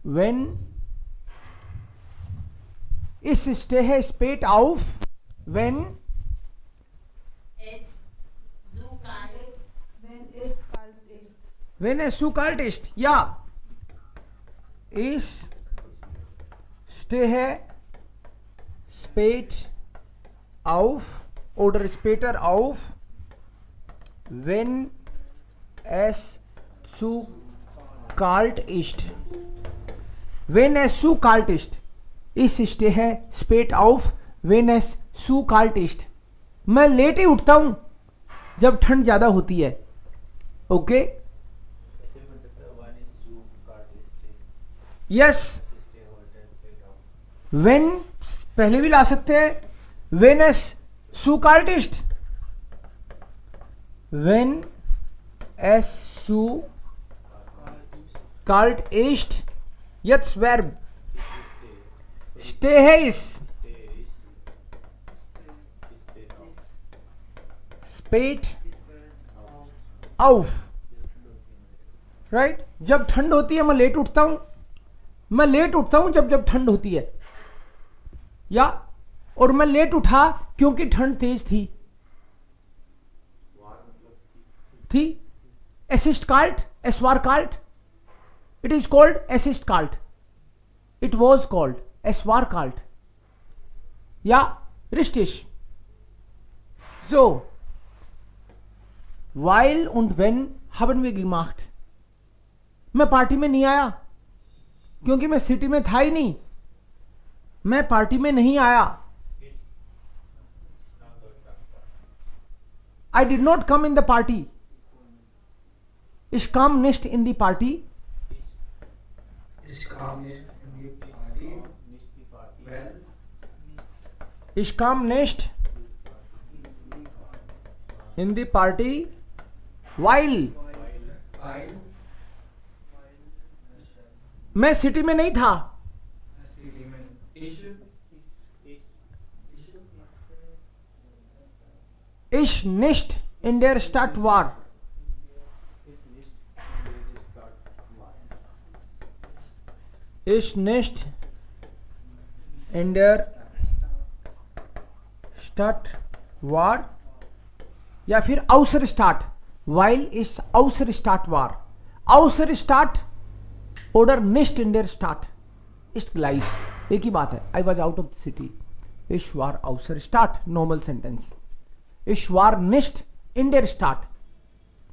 Wenn ich stehe spät auf, wenn es zu kalt, wenn es zu kalt ist. Ja, ich stehe spät auf oder später auf, wenn es zu kalt ist. Wenn es zu kalt ist. Ich stehe spät auf, wenn es zu kalt ist. मैं late ही उठता हूं जब ठंड ज्यादा होती है. Okay, yes. When पहले भी ला सकते हैं. वेन एस सू कार्टिस्ट. वेन एस सू कार्ट ईस्ट. यट्स वर्ब. स्टे है इस. स्पेट आउफ. राइट. जब ठंड होती है मैं लेट उठता हूं. मैं लेट उठता हूं जब ठंड होती है. या और मैं लेट उठा क्योंकि ठंड तेज थी. एसिस्ट काल्ट. एसवार काल्ट. इट इज कॉल्ड एसिस्ट काल्ट. इट वॉज कॉल्ड एसवार काल्ट. या रिस्टिश. So, while und wenn haben wir gemacht. मैं पार्टी में नहीं आया क्योंकि मैं सिटी में था ही नहीं. मैं पार्टी में नहीं आया. I did not come in the party. Ich kam nicht in die Party. Ich kam nicht in die Party while. मैं सिटी में नहीं था. Ich nicht in der Stadt war. Ich nicht in der Stadt war. या फिर außer Stadt. While ich außer Stadt war. Außer Stadt oder nicht in der Stadt ist gleich. एक ही बात है. I was out of the city. Ich war außer Stadt. Normal sentence. Ich war nicht in der Stadt.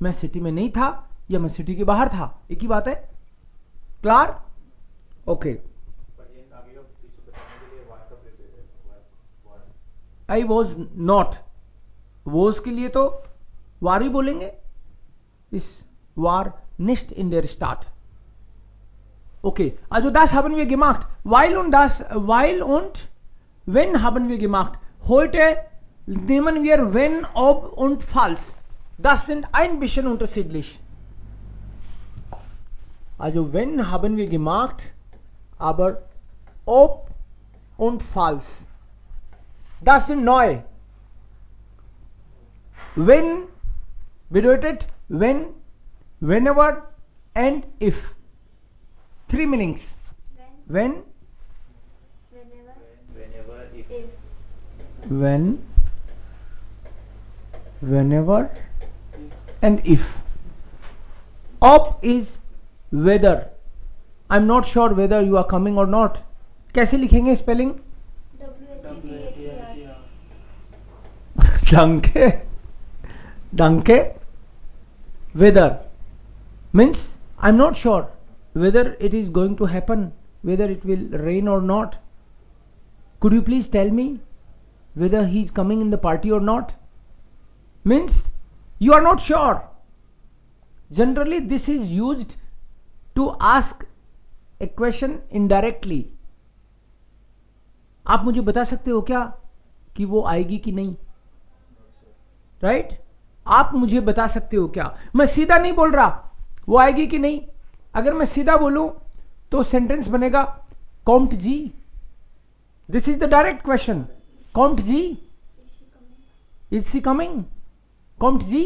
मैं city में नहीं था या मैं सिटी के बाहर था. एक ही बात है. Clear? Okay. I was not. Was के लिए तो वार ही बोलेंगे. इस वार nicht in der Stadt. Okay, also das haben wir gemacht. Weil und wenn haben wir gemacht. Heute nehmen wir wenn, ob und falls. Das sind ein bisschen unterschiedlich. Also wenn haben wir gemacht, aber ob und falls. Das sind neu. When bedeutet when, whenever and if. Three meanings. When, whenever, if. When, whenever and if. Ob is whether. I'm not sure whether you are coming or not. कैसे लिखेंगे spelling? डंके. Whether means I'm not sure whether it is going to happen, whether it will rain or not. Could you please tell me whether he is coming in the party or not? Means you are not sure. Generally this is used to ask a question indirectly. आप मुझे बता सकते हो क्या कि वो आएगी कि नहीं? राइट? आप मुझे बता सकते हो क्या? मैं सीधा नहीं बोल रहा वो आएगी कि नहीं. अगर मैं सीधा बोलूं तो सेंटेंस बनेगा कॉम्ट जी. This is the direct question. कॉम्ट जी, इज सी कमिंग? कॉम्ट जी.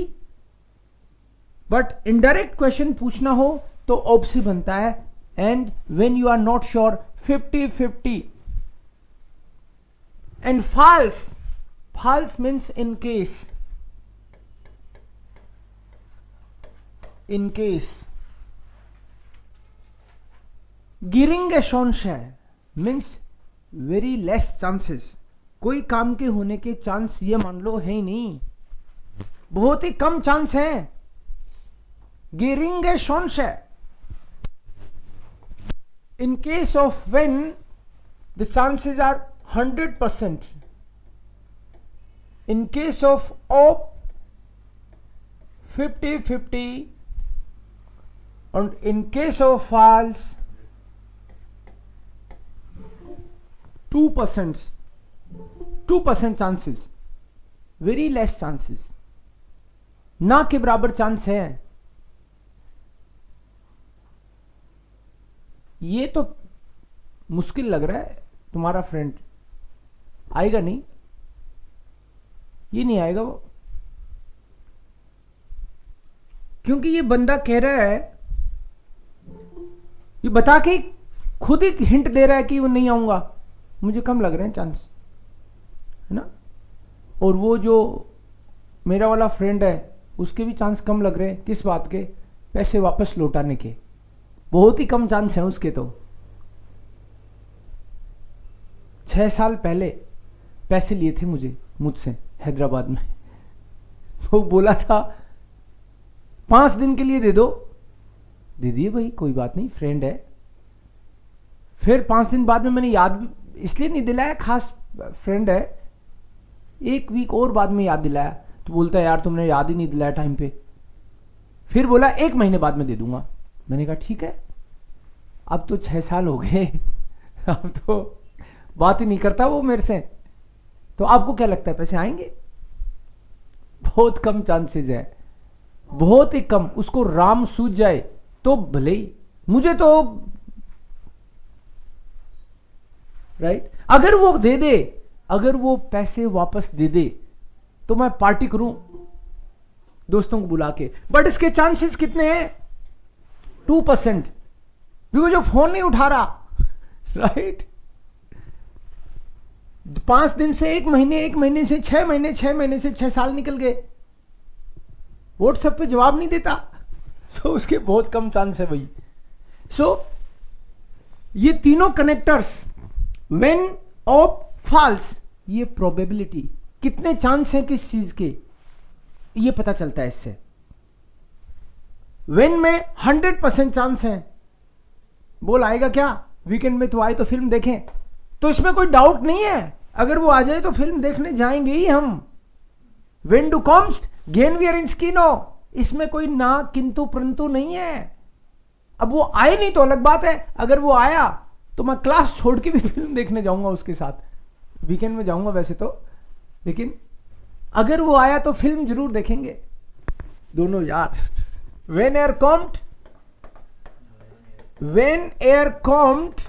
बट इनडायरेक्ट क्वेश्चन पूछना हो तो ऑब से बनता है and when you are not sure, 50-50. And false means in case. geringe chance means very less chances. कोई काम के होने के चांस ये मान लो है ही नहीं, बहुत ही कम चांस है. geringe chance in case of when the chances are 100%. in case of 50-50, and in case of false 2% chances, very less chances, ना के बराबर चांस है. ये तो मुश्किल लग रहा है. तुम्हारा फ्रेंड आएगा नहीं, ये नहीं आएगा वो, क्योंकि ये बंदा कह रहा है, ये बता के खुद ही हिंट दे रहा है कि वो नहीं आऊंगा, मुझे कम लग रहे हैं चांस, है ना. और वो जो मेरा वाला फ्रेंड है उसके भी चांस कम लग रहे हैं. किस बात के? पैसे वापस लौटाने के. बहुत ही कम चांस हैं उसके. तो 6 साल पहले पैसे लिए थे मुझसे हैदराबाद में. वो बोला था 5 दिन के लिए दे दो, दे दिए भाई, कोई बात नहीं, फ्रेंड है. फिर 5 दिन बाद में मैंने याद इसलिए नहीं दिलाया, खास फ्रेंड है. 1 वीक और बाद में याद दिलाया तो बोलता है यार तुमने याद ही नहीं दिलाया टाइम पे. फिर बोला 1 महीने बाद में दे दूंगा. मैंने कहा ठीक है. अब तो 6 साल हो गए, अब तो बात ही नहीं करता वो मेरे से. तो आपको क्या लगता है पैसे आएंगे? बहुत कम चांसेस है, बहुत ही कम. उसको राम सूझ जाए तो भले ही, मुझे तो राइट. अगर वो दे दे, अगर वो पैसे वापस दे दे तो मैं पार्टी करूं दोस्तों को बुला के. बट इसके चांसेस कितने हैं? 2%, क्योंकि जो फोन नहीं उठा रहा, राइट. 5 दिन से 1 महीने, 1 महीने से 6 महीने, 6 महीने से 6 साल निकल गए. व्हाट्सएप पे जवाब नहीं देता, सो उसके बहुत कम चांस है भाई. सो ये तीनों कनेक्टर्स, व्हेन ऑफ फॉल्स, ये प्रोबेबिलिटी, कितने चांस हैं किस चीज के, ये पता चलता है इससे. व्हेन में 100% चांस है. बोल आएगा क्या वीकेंड में? तो आए तो फिल्म देखें, तो इसमें कोई डाउट नहीं है. अगर वो आ जाए तो फिल्म देखने जाएंगे ही हम. वेन डू कॉम्स्ट गेन वियर इन स्कीनो, इसमें कोई ना किंतु परंतु नहीं है. अब वो आए नहीं तो अलग बात है. अगर वो आया तो मैं क्लास छोड़ के भी फिल्म देखने जाऊंगा उसके साथ. वीकेंड में जाऊंगा वैसे तो, लेकिन अगर वो आया तो फिल्म जरूर देखेंगे दोनों यार. वेन एयर कॉम्ट, वेन एयर Comte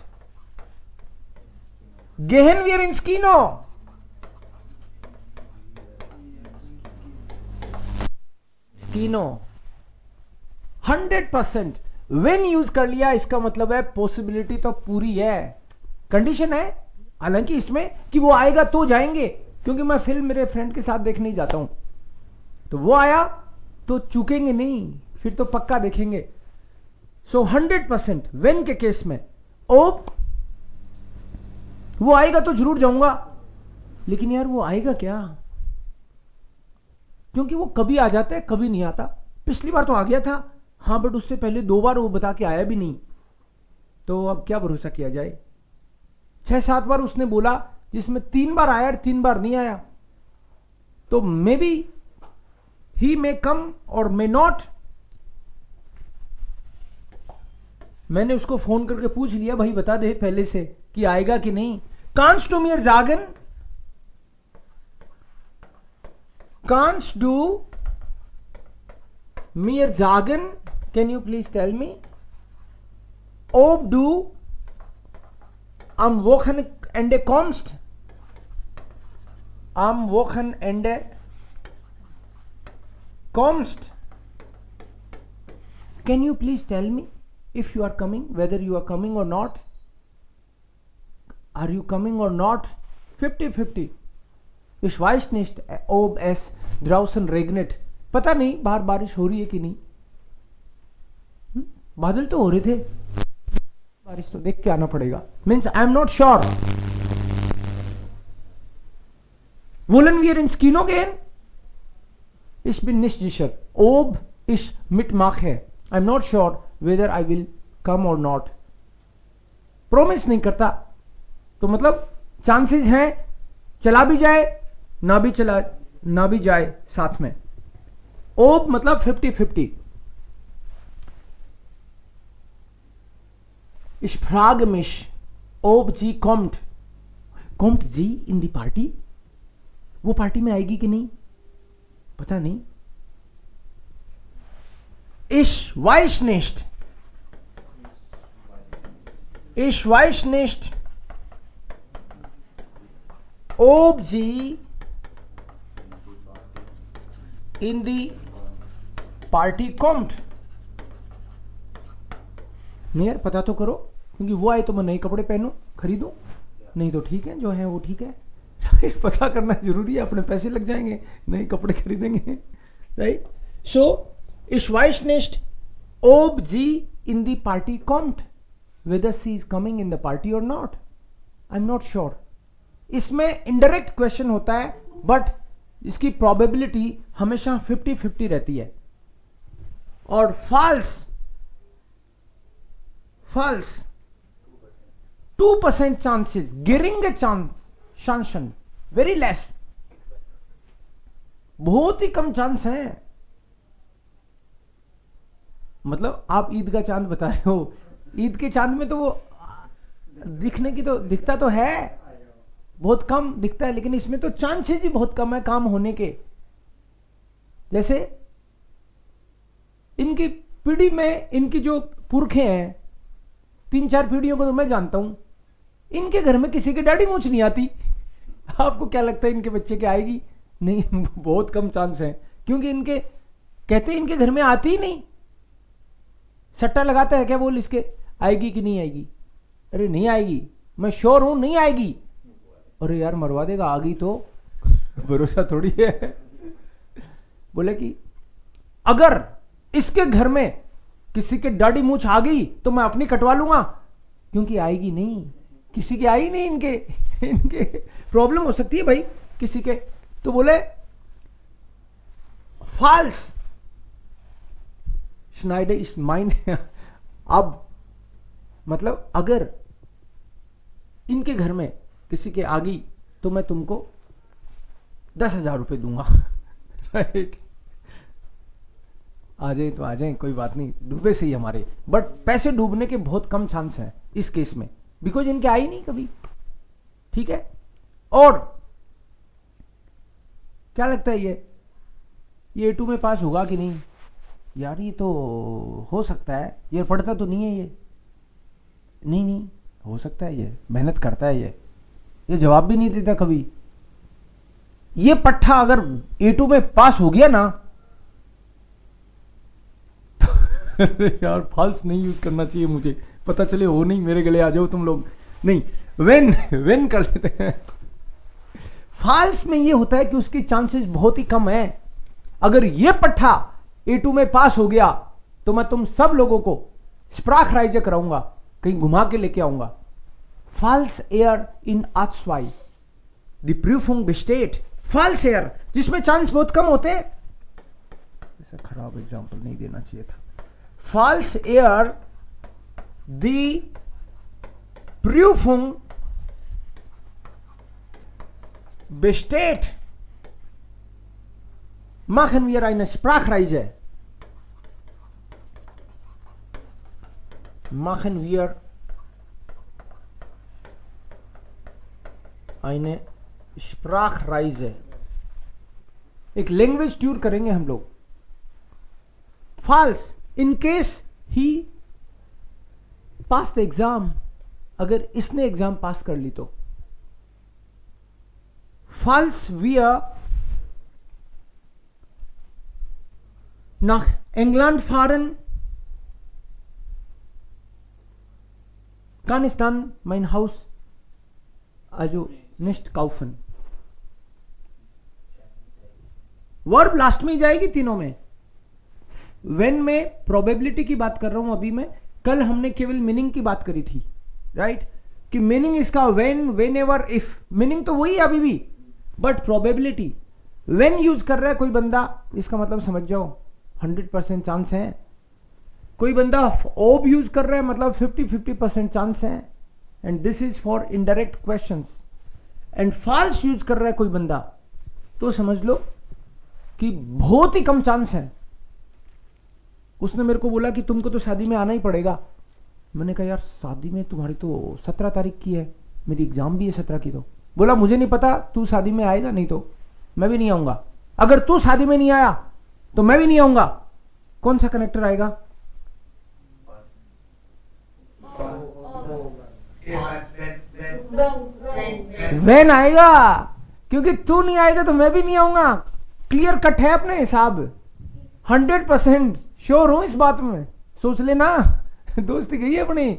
gehen wir ins Kino. Kino 100% when use कर लिया, इसका मतलब है पॉसिबिलिटी तो पूरी है. कंडीशन है हालांकि इसमें कि वो आएगा तो जाएंगे, क्योंकि मैं फिल्म मेरे फ्रेंड के साथ देखने ही जाता हूं. तो वो आया तो चूकेंगे नहीं, फिर तो पक्का देखेंगे. सो 100% when के केस में ओप, वो आएगा तो जरूर जाऊंगा. लेकिन यार वो आएगा क्या? क्योंकि वो कभी आ जाता है, कभी नहीं आता. पिछली बार तो आ गया था, हाँ, बट उससे पहले 2 बार वो बता के आया भी नहीं. तो अब क्या भरोसा किया जाए? 6-7 बार उसने बोला, जिसमें 3 बार आया और 3 बार नहीं आया. तो मे बी ही मे कम और मे नॉट. मैंने उसको फोन करके पूछ लिया, भाई बता दे पहले से कि आएगा कि नहीं. Kannst du mir sagen? Kannst du mir sagen? Can you please tell me? Ob du am Wochenende kommst? Am Wochenende kommst? Can you please tell me? if you are coming, whether you are coming or not, are you coming or not, 50-50. Ich weiß nicht ob es draußen regnet. पता नहीं बाहर बारिश हो रही है कि नहीं. बादल तो हो रहे थे, बारिश तो देख के आना पड़ेगा. Means I am not sure. Wollen wir ins Kino gehen? Ich bin nicht sicher. Ob ich mitmache. I'm not sure whether I will come or not. Promise नहीं करता, तो मतलब चांसेस हैं चला भी जाए ना भी जाए साथ में. Ob मतलब 50-50. Ich frage mich, ob sie kommt. Kommt sie in die Party? वो पार्टी में आएगी कि नहीं, पता नहीं. Ich weiß nicht. Ich weiß nicht ob sie in die Party kommt. नहीं यार, पता तो करो, क्योंकि वो आए तो मैं नए कपड़े पहनूं, खरीदूं. नहीं तो ठीक है, जो है वो ठीक है. पता करना जरूरी है, अपने पैसे लग जाएंगे, नए कपड़े खरीदेंगे. Right. So ich weiß nicht ob sie in die Party kommt, whether she is coming in the party or not. I'm not sure. इसमें इनडायरेक्ट क्वेश्चन होता है, बट इसकी प्रोबेबिलिटी हमेशा 50-50 रहती है. और फॉल्स 2% चांसेस, गिरिंग चांसन, वेरी लेस, बहुत ही कम chance है. मतलब आप ईद का चांद बता रहे हो, ईद के चांद में तो वो दिखने की तो दिखता तो है, बहुत कम दिखता है, लेकिन इसमें तो चांसेस ही बहुत कम है काम होने के. जैसे इनकी पीढ़ी में, इनकी जो पुरखे हैं, 3-4 पीढ़ियों को तो मैं जानता हूं, इनके घर में किसी के दाढ़ी मूंछ नहीं आती. आपको क्या लगता है इनके बच्चे के आएगी? नहीं, बहुत कम चांस है, क्योंकि इनके कहते हैं इनके घर में आती ही नहीं. सट्टा लगाता है क्या बोल इसके, आएगी कि नहीं आएगी? अरे नहीं आएगी, मैं श्योर हूं नहीं आएगी. अरे यार मरवा देगा, आ गई तो भरोसा थोड़ी है. बोले कि अगर इसके घर में किसी के दाढ़ी मूंछ आ गई तो मैं अपनी कटवा लूंगा, क्योंकि आएगी नहीं, किसी की आई नहीं. इनके प्रॉब्लम हो सकती है भाई किसी के. तो बोले फॉल्स. स्नाइडर इस माइंड. अब मतलब अगर इनके घर में किसी के आ गई तो मैं तुमको 10,000 रुपये दूंगा. राइट. आ जाए तो आ जाए, कोई बात नहीं, डूबे सही हमारे, बट पैसे डूबने के बहुत कम चांस हैं इस केस में, बिकॉज इनके आई नहीं कभी. ठीक है. और क्या लगता है ये A2 में पास होगा कि नहीं? यार ये तो हो सकता है, ये पढ़ता तो नहीं है ये. नहीं हो सकता है, ये मेहनत करता है, ये जवाब भी नहीं देता कभी. ये पट्टा अगर A2 में पास हो गया ना, तो यार फॉल्स नहीं यूज करना चाहिए मुझे, पता चले हो नहीं, मेरे गले आ जाओ तुम लोग. नहीं, वेन कर लेते हैं. फॉल्स में ये होता है कि उसकी चांसेस बहुत ही कम है. अगर ये पट्टा A2 में पास हो गया तो मैं तुम सब लोगों को स्प्राखराइज कराऊंगा, कहीं घुमा के लेके आऊंगा. फॉल्स एयर इन आर्ट्सवाई द प्रूफुंग बेस्टेट. फॉल्स एयर जिसमें चांस बहुत कम होते हैं. ऐसा खराब एग्जांपल नहीं देना चाहिए था. फॉल्स एयर द प्रूफुंग बेस्टेट machen wir eine Sprachreise. Machen wir eine Sprachreise. एक लैंग्वेज टूर करेंगे हम लोग. फॉल्स in case he pass the exam, अगर इसने एग्जाम पास कर ली तो. फॉल्स wir nach England fahren Kann ist dann mein Haus also nicht kaufen. Verb last में ही जाएगी तीनों में. वेन में प्रोबेबिलिटी की बात कर रहा हूं अभी मैं. कल हमने केवल मीनिंग की बात करी थी, राइट? कि मीनिंग इसका when, when ever, if. Meaning तो वही है अभी भी, बट प्रोबेबिलिटी. वेन यूज कर रहा है कोई बंदा, इसका मतलब समझ जाओ 100% चांस है. कोई बंदा ऑब यूज कर रहा है, मतलब 50-50% चांस है. And this is for indirect questions. And फॉल्स यूज कर रहा है कोई बंदा, तो समझ लो कि बहुत ही कम चांस है. उसने मेरे को बोला कि तुमको तो शादी में आना ही पड़ेगा. मैंने कहा यार शादी में तुम्हारी तो 17 तारीख की है, मेरी एग्जाम भी है 17 की. तो बोला मुझे नहीं पता, तू शादी में आएगा नहीं तो मैं भी नहीं आऊंगा. अगर तू शादी में नहीं आया तो मैं भी नहीं आऊंगा. कौन सा कनेक्टर आएगा? वेन आएगा, क्योंकि तू नहीं आएगा तो मैं भी नहीं आऊंगा. क्लियर कट है अपने हिसाब. 100% श्योर हूं इस बात में. सोच लेना दोस्ती गई है अपनी.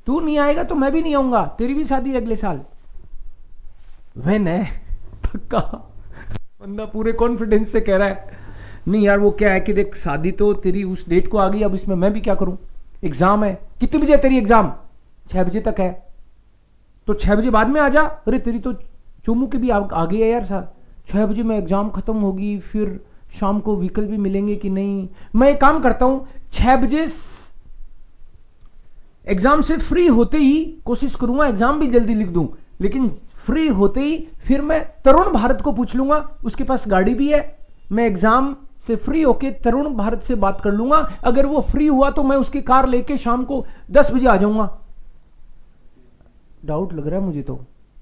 तू नहीं आएगा तो मैं भी नहीं आऊंगा, तेरी भी शादी है अगले साल. वेन है पक्का. बंदा पूरे कॉन्फिडेंस से कह रहा है नहीं यार वो क्या है कि देख शादी तो तेरी उस डेट को आ गई, अब इसमें मैं भी क्या करूं. एग्जाम है. कितने बजे है तेरी एग्जाम? 6 बजे तक है. तो 6 बजे बाद में आ जा. अरे तेरी तो चोमू के भी आ गई है यार सर. 6 बजे में एग्जाम खत्म होगी, फिर शाम को व्हीकल भी मिलेंगे कि नहीं. मैं एक काम करता हूं, 6 बजे एग्जाम से फ्री होते ही कोशिश करूंगा एग्जाम भी जल्दी लिख दूं. लेकिन फ्री होते ही फिर मैं तरुण भारत को पूछ लूंगा, उसके पास गाड़ी भी है. मैं एग्जाम से फ्री होके तरुण भारत से बात कर लूंगा. अगर वो फ्री हुआ तो मैं उसकी कार लेके शाम को 10 बजे आ जाऊंगा. डाउट लग रहा है मुझे तो.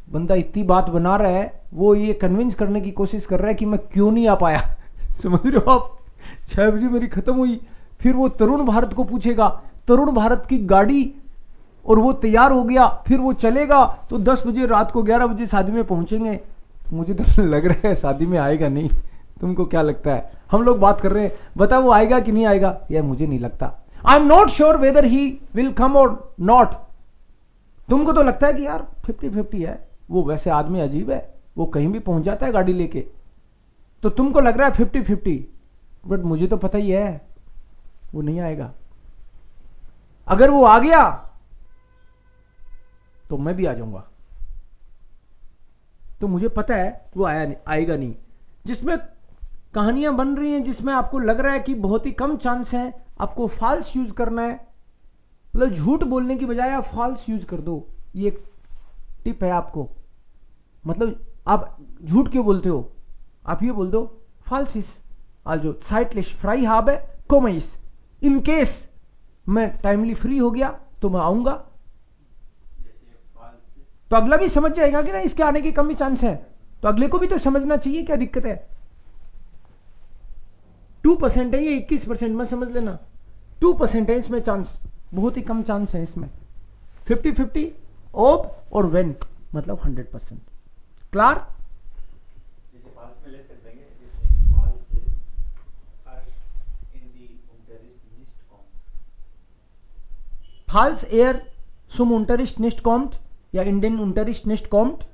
बंदा इतनी बात बना रहा है, वो ये कन्विंस करने की कोशिश कर रहा है कि मैं क्यों नहीं आ पाया. समझ रहे हो आप? 6 बजे मेरी खत्म हुई, फिर वो तरुण भारत को पूछेगा, तरुण भारत की गाड़ी, और वो तैयार हो गया, फिर वो चलेगा तो 10 बजे रात को 11 बजे शादी में पहुंचेंगे. मुझे तो लग रहा है शादी में आएगा नहीं. तुमको क्या लगता है? हम लोग बात कर रहे हैं, बता वो आएगा कि नहीं आएगा. यह मुझे नहीं लगता. I am not sure whether he will come और नॉट. तुमको तो लगता है कि यार 50-50 है. वो वैसे आदमी अजीब है, वो कहीं भी पहुंच जाता है गाड़ी लेके. तो तुमको लग रहा है 50-50, बट मुझे तो पता ही है वो नहीं आएगा. अगर वो आ गया तो मैं भी आ जाऊंगा. तो मुझे पता है वो आएगा नहीं. जिसमें कहानियां बन रही हैं, जिसमें आपको लग रहा है कि बहुत ही कम चांस है, आपको फॉल्स यूज करना है. मतलब झूठ बोलने की बजाय आप फॉल्स यूज कर दो. ये एक टिप है आपको. मतलब आप झूठ क्यों बोलते हो? आप ये बोल दो फॉल्स इस also zeitlich frei habe komme ich. In case मैं टाइमली फ्री हो गया तो मैं आऊंगा. तो अगला भी समझ जाएगा कि ना इसके आने की कम ही चांस है. तो अगले को भी तो समझना चाहिए क्या दिक्कत है. 2% है ये, 21% में समझ लेना. 2% है इसमें चांस, बहुत ही कम चांस है इसमें. 50-50 ऑब और वेन मतलब 100%. क्लियर? जैसे पास में ले सकते हैं, जैसे पास से इन दी unterricht nicht kommt. Falls er zum Unterricht nicht kommt या in den Unterricht nicht kommt,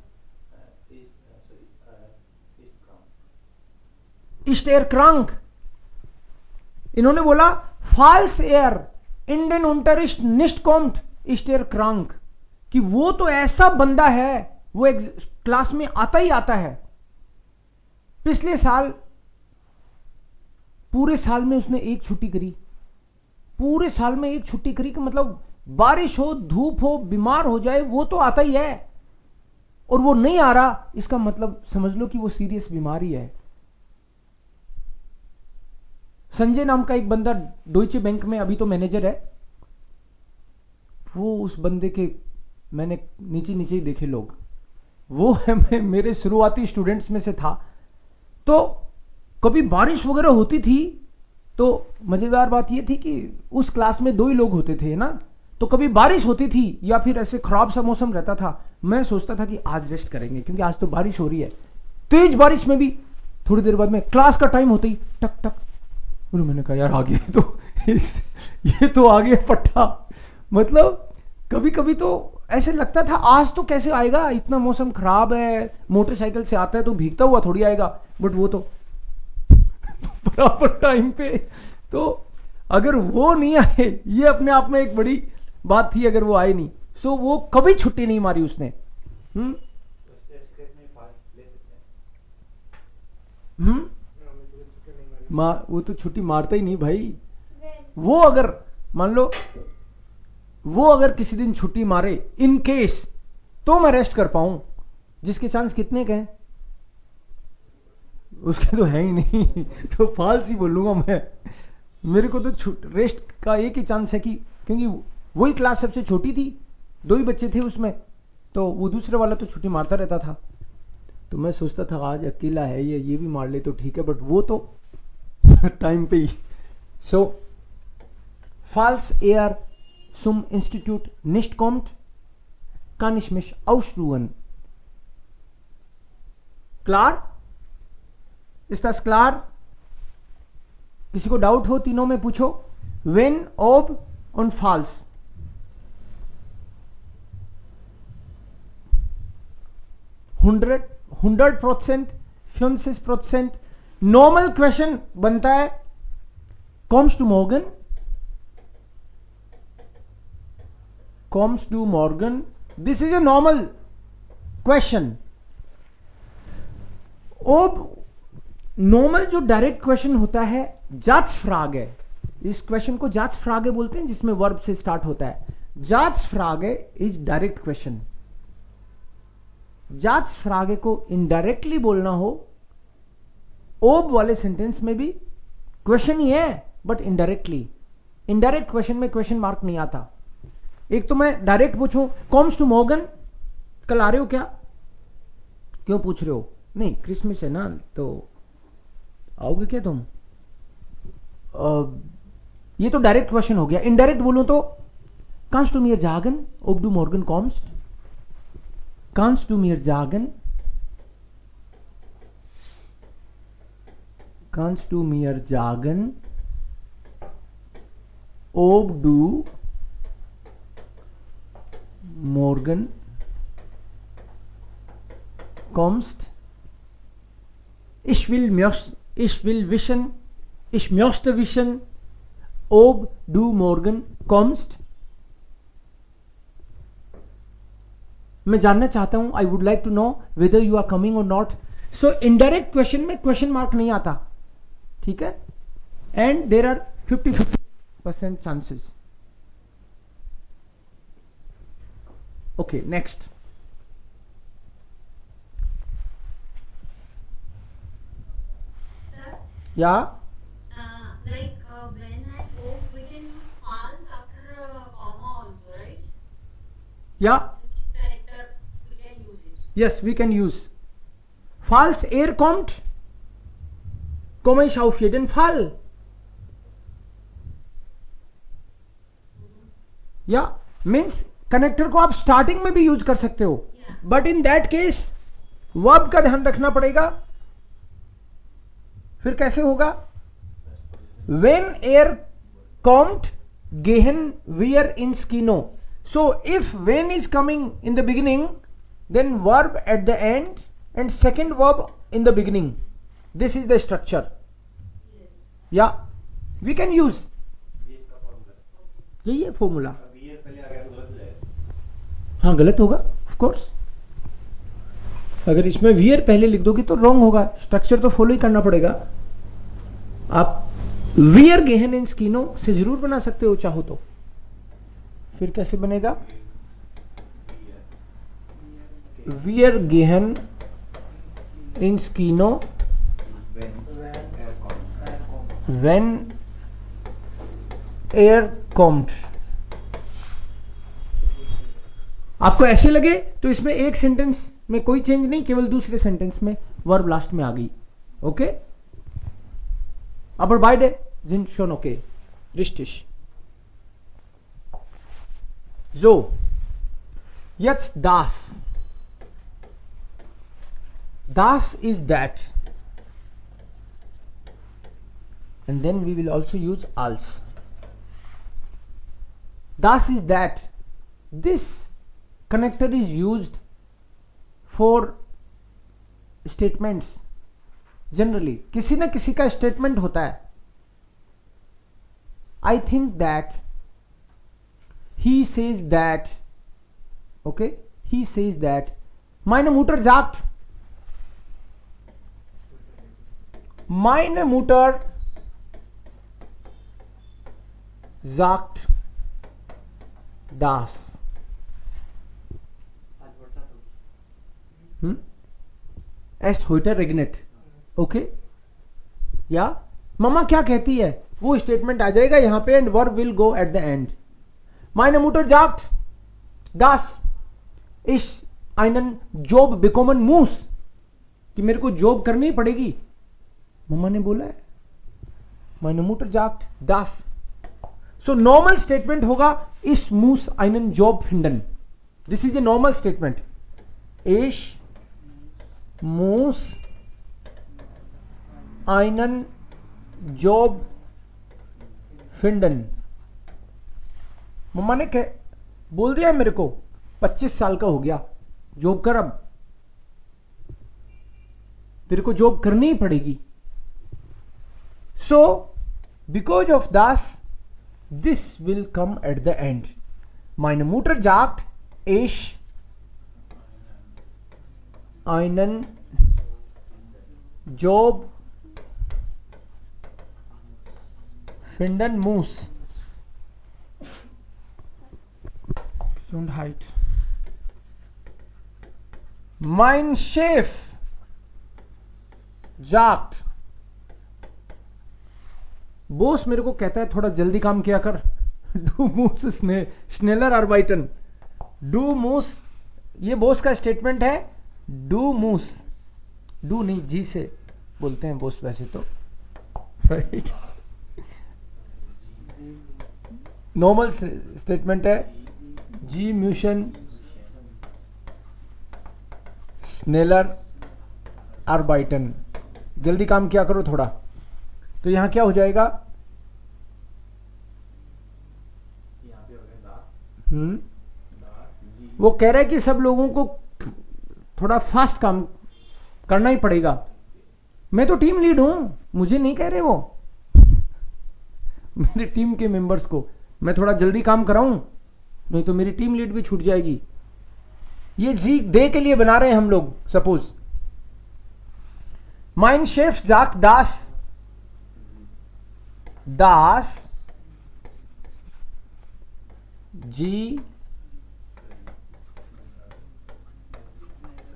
ist er krank. इन्होंने बोला falls er in den Unterricht nicht kommt, ist er krank. कि वो तो ऐसा बंदा है, वो क्लास में आता ही आता है. पिछले साल पूरे साल में उसने एक छुट्टी करी. पूरे साल में एक छुट्टी करी कि मतलब बारिश हो, धूप हो, बीमार हो जाए, वो तो आता ही है. और वो नहीं आ रहा, इसका मतलब समझ लो कि वो सीरियस बीमारी है. संजय नाम का एक बंदा डोइचे बैंक में अभी तो मैनेजर है. वो उस बंदे के मैंने नीचे नीचे ही देखे लोग. वो है मेरे शुरुआती स्टूडेंट्स में से था. तो कभी बारिश वगैरह होती थी तो मजेदार बात ये थी कि उस क्लास में 2 ही लोग होते थे ना. तो कभी बारिश होती थी या फिर ऐसे खराब सा मौसम रहता था, मैं सोचता था कि आज रेस्ट करेंगे क्योंकि आज तो बारिश हो रही है. तेज बारिश में भी थोड़ी देर बाद में क्लास का टाइम होते ही टक टक. मैंने कहा यार आ गया तो ये तो आ गया पट्टा. मतलब कभी कभी तो ऐसे लगता था आज तो कैसे आएगा, इतना मौसम खराब है, मोटरसाइकिल से आता है तो भीगता हुआ थोड़ी आएगा, बट वो तो प्रॉपर टाइम पे। तो अगर वो नहीं आए, ये अपने आप में एक बड़ी बात थी, अगर वो आए नहीं, सो वो कभी छुट्टी नहीं मारी उसने। तो इस केस में फाल्स ले सकते हैं। वो तो छुट्टी मारता ही नहीं भाई। वो अगर मान लो वो अगर किसी दिन छुट्टी मारे इन केस, तो मैं रेस्ट कर पाऊं, जिसके चांस कितने के हैं, उसके तो है ही नहीं। तो फाल्स ही बोलूंगा मैं। मेरे को तो रेस्ट का एक ही चांस है कि क्योंकि वही क्लास सबसे छोटी थी, 2 ही बच्चे थे उसमें, तो वो दूसरे वाला तो छुट्टी मारता रहता था। तो मैं सोचता था आज अकेला है ये भी मार ले तो ठीक है, बट वो तो टाइम पे ही। सो falls eher zum Institut nicht kommt, kann ich mich ausruhen. Klar? Ist das klar? किसी को डाउट हो तीनों में पूछो। When, ob und falls. hundred 100%, 50%। Normal question बनता है kommst du morgen? Comes to Morgan. This is a normal question. अब normal जो डायरेक्ट क्वेश्चन होता है जाच फ्रागे, इस क्वेश्चन को जाच फ्रागे बोलते हैं, जिसमें वर्ब से स्टार्ट होता है। जाच फ्रागे इज डायरेक्ट क्वेश्चन। जाच फ्रागे को इनडायरेक्टली बोलना हो, ओब वाले सेंटेंस में भी क्वेश्चन ही है बट इनडायरेक्टली। इनडायरेक्ट क्वेश्चन में क्वेश्चन मार्क नहीं आता। एक तो मैं डायरेक्ट पूछूं कॉम्स टू मॉर्गन, कल आ रहे हो क्या, क्यों पूछ रहे हो, नहीं क्रिसमस है ना तो आओगे क्या तुम, ये तो डायरेक्ट क्वेश्चन हो गया। इनडायरेक्ट बोलूं तो कांस्ट टू मियर जागन ob du morgen kommst, कांस्ट टू मियर जागन, कांस्ट टू मियर जागन ob du Morgan kommst, ich will wissen, ich möchte wissen, ob du morgen kommst। मैं जानना चाहता हूं, I would like to know whether you are coming or not. So indirect question में क्वेश्चन मार्क नहीं आता, ठीक है, and there are 50% chances. Okay, next. Sir, Yeah. when I hope we can use false after comma also, right? Yeah. Character we can use it. Yes, we can use. Falls er kommt, komme ich auf jeden Fall. Yeah, means connector को आप starting में भी use कर सकते हो, but in that case verb का ध्यान रखना पड़ेगा। फिर कैसे होगा, वेन एयर कॉम्ट गेहन वियर इन स्कीनो। सो इफ वेन is coming in the beginning, then verb at the end and second verb in the beginning, this is the structure. या वी कैन यूज, यही है फॉर्मूला। पहले आ गया तो गलत हो जाएगा। हाँ गलत होगा ऑफ कोर्स, अगर इसमें वियर पहले लिख दोगे तो रॉन्ग होगा, स्ट्रक्चर तो फॉलो ही करना पड़ेगा। आप वियर गेहन इन स्कीनो से जरूर बना सकते हो चाहो तो। फिर कैसे बनेगा, वियर गेहन इन स्कीनो व्हेन एयर कॉम्ड। आपको ऐसे लगे तो इसमें एक सेंटेंस में कोई चेंज नहीं, केवल दूसरे सेंटेंस में वर्ब लास्ट में आ गई। Okay, aber beide sind schon okay, richtig। So, jetzt das, das is that, and then we will also use als। das is that this connector is used for statements. Generally किसी ना किसी का statement होता है. I think that, he says that, okay, he says that meine Mutter sagt, meine Mutter sagt das. Es heute regnet. Okay, या मम्मा क्या कहती है, वो स्टेटमेंट आ जाएगा यहां पे and verb will go at the and. meine Mutter sagt das ich einen Job bekommen muss, कि मेरे को जॉब करनी पड़ेगी. मम्मा ने बोला है. meine Mutter sagt das. So normal statement होगा ich muss einen Job finden. This is a normal statement. Ich muss einen Job finden. मम्मा ने बोल दिया मेरे को 25 साल का हो गया, जॉब कर, अब तेरे को जॉब करनी ही पड़ेगी. So because of this will come eight the and. meine Mutter sagt ich einen Job finden muss. Gesundheit. mein Chef sagt, boss मेरे को कहता है थोड़ा जल्दी काम किया कर. Do moose स्नेलर आर्बाइटन. डू मूस, ये बॉस का स्टेटमेंट है. डू मूस, डू नहीं जी से बोलते हैं बॉस वैसे तो, राइट. नॉर्मल स्टेटमेंट है जी म्यूशन स्नेलर आर्बाइटन. जल्दी काम किया करो थोड़ा. तो यहां क्या हो जाएगा, यहाँ पे हो गया दास, दास जी. वो कह रहा है कि सब लोगों को थोड़ा फास्ट काम करना ही पड़ेगा. मैं तो टीम लीड हूं, मुझे नहीं कह रहे वो, मेरे टीम के मेंबर्स को मैं थोड़ा जल्दी काम कराऊं, नहीं तो मेरी टीम लीड भी छूट जाएगी. ये जी दे के लिए बना रहे हैं हम लोग. Suppose mein Chef sagt das G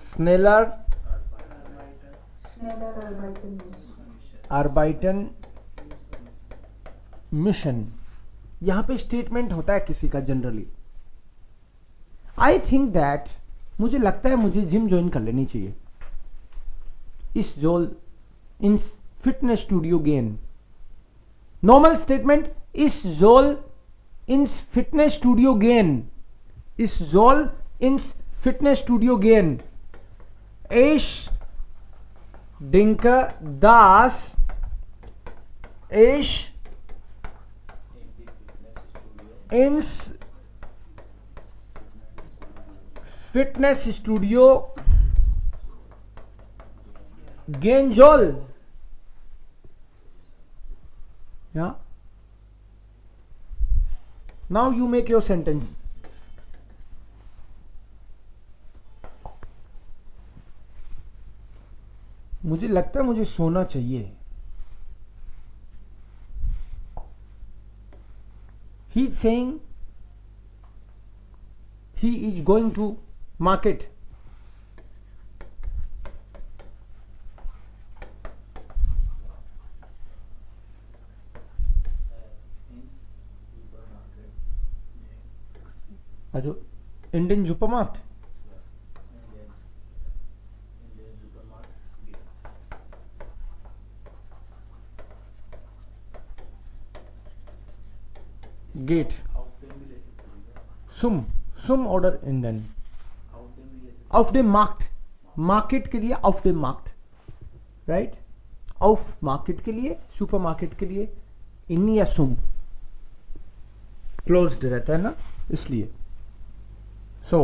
schneller arbeiten mission. यहां पे स्टेटमेंट होता है किसी का जनरली. आई थिंक दैट, मुझे लगता है मुझे जिम ज्वाइन कर लेनी चाहिए. इस जोल इन fitness studio gain. Normal statement इस जोल इन फिटनेस स्टूडियो गेन. इस जोल इन fitness studio gain. Ich denke, dass ich ins fitness studio gehen soll. Yeah. Now you make your sentence. मुझे लगता है मुझे सोना चाहिए. He is saying he is going to market. Also Indian supermarket. Gate. Sum order Indian. Auf dem Markt. Market के लिए auf dem Markt. Right. auf market के लिए, सुपर मार्केट के लिए इन या सुम क्लोज्ड रहता है ना, इसलिए. सो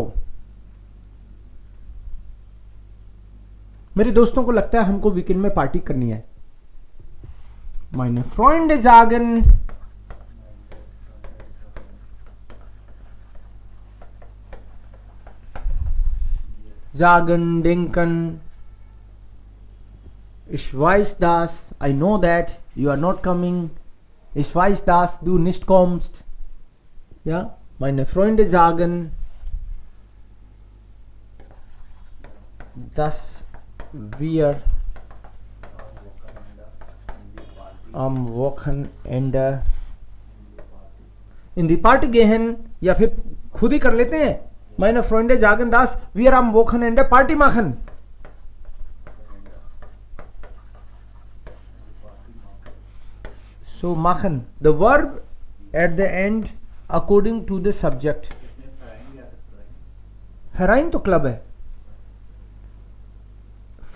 मेरे दोस्तों को लगता है हमको वीकेंड में पार्टी करनी है. Meine Freunde sagen, denken, ich weiß das, I know that you are not coming, ich weiß dass du nicht kommst. Ja, meine Freunde sagen, dass wir am Wochenende in die Party gehen, या फिर खुद ही कर लेते हैं. Meine Freunde sagen das wir am Wochenende Party machen. So machen, the verb at the end according to the subject. फेराइन तो club है.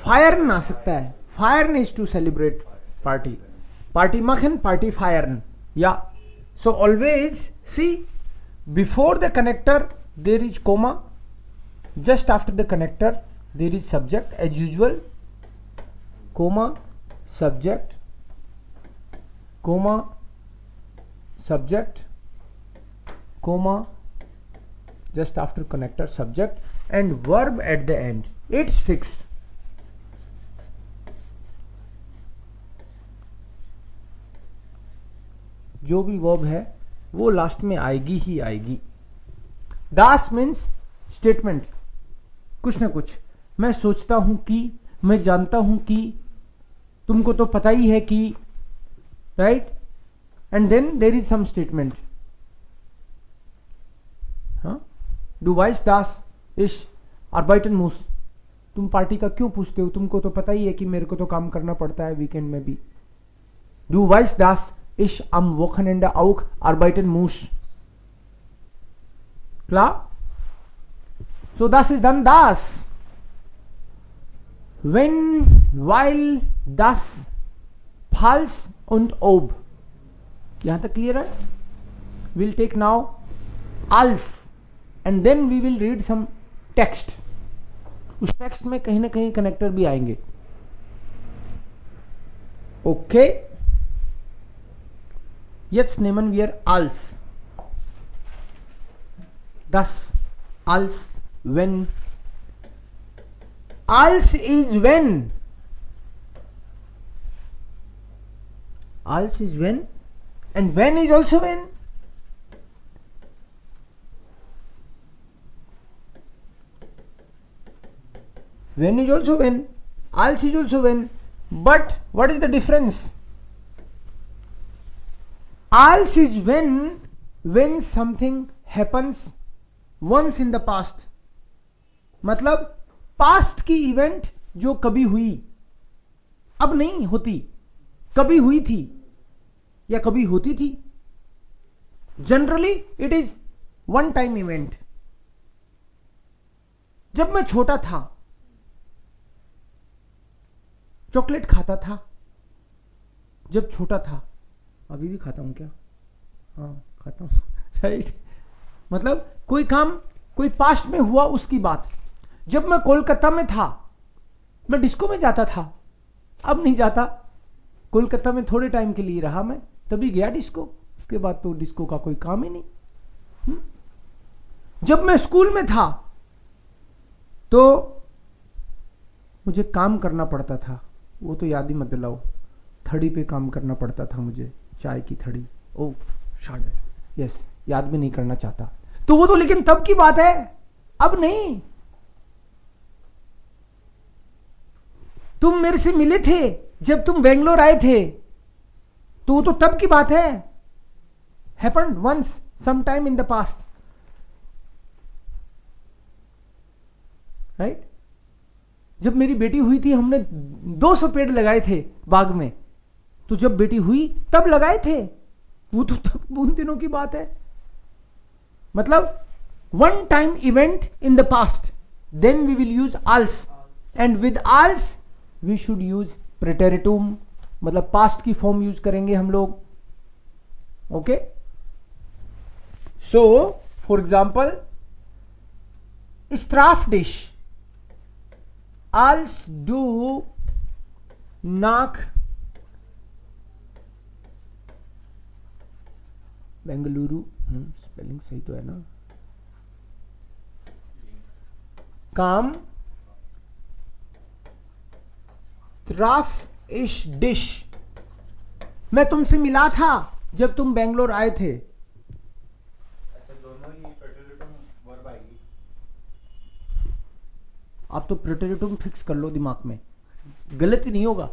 फायरन आ सकता है. फायरन is to celebrate party. Party machen, party feiern. Yeah. So always see before the connector there is comma. Just after the connector there is subject as usual. Comma subject. Comma subject. Comma just after connector subject and verb at the end. It's fixed. जो भी verb है वो last में आएगी ही आएगी. दास means statement, कुछ ना कुछ. मैं सोचता हूं कि, मैं जानता हूं कि, तुमको तो पता ही है कि, right. And then there is some statement. हाँ, डू वाइस दास इश आर्बाइटन मूस. तुम पार्टी का क्यों पूछते हो, तुमको तो पता ही है कि मेरे को तो काम करना पड़ता है वीकेंड में भी. डू वाइस दास Ich am Wochenende auch arbeiten muss. Klar? So das ist dann das. Wenn, weil, das, falls und ob. यहाँ तक clear है? We'll take now als and then we will read some text. उस text में कहीं ना कहीं connector भी आएंगे. Okay? Jetzt nehmen wir als. Das, als, wenn. Als is when. Als is when and when is also when. When is also when. Als is also when. But what is the difference? Als is when something happens once in the past. मतलब past की event जो कभी हुई, अब नहीं होती, कभी हुई थी या कभी होती थी. Generally it is one time event. जब मैं छोटा था चॉकलेट खाता था. जब छोटा था, अभी भी खाता हूं क्या? हाँ खाता हूं. राइट. मतलब कोई काम कोई पास्ट में हुआ उसकी बात. जब मैं कोलकाता में था मैं डिस्को में जाता था, अब नहीं जाता. कोलकाता में थोड़े टाइम के लिए रहा मैं, तभी गया डिस्को. उसके बाद तो डिस्को का कोई काम ही नहीं. जब मैं स्कूल में था तो मुझे काम करना पड़ता था. वो तो याद ही मत दिलाओ. थड़ी पे काम करना पड़ता था मुझे, चाय की थड़ी. ओ शायद, यस, याद भी नहीं करना चाहता. तो वो तो लेकिन तब की बात है, अब नहीं. तुम मेरे से मिले थे जब तुम बेंगलोर आए थे, तो वो तो तब की बात है. Happened once some time in the past. Right. जब मेरी बेटी हुई थी हमने 200 पेड़ लगाए थे बाग में. तो जब बेटी हुई तब लगाए थे, वो तो तब उन दिनों की बात है. मतलब one time event in the past. Then we will use आल्स, एंड विद आल्स वी शुड यूज प्रेटेरिटुम. मतलब पास्ट की फॉर्म यूज करेंगे हम लोग. ओके. सो फॉर एग्जाम्पल स्ट्राफ डिश als du nach Bengaluru, spelling सही तो है ना, काम ट्राफ इश डिश। मैं तुमसे मिला था जब तुम बेंगलोर आए थे। अच्छा, दोनों ही प्रेटेरिटम वर्ब आएगी। आप तो प्रेटेरिटम फिक्स कर लो दिमाग में, गलत ही नहीं होगा,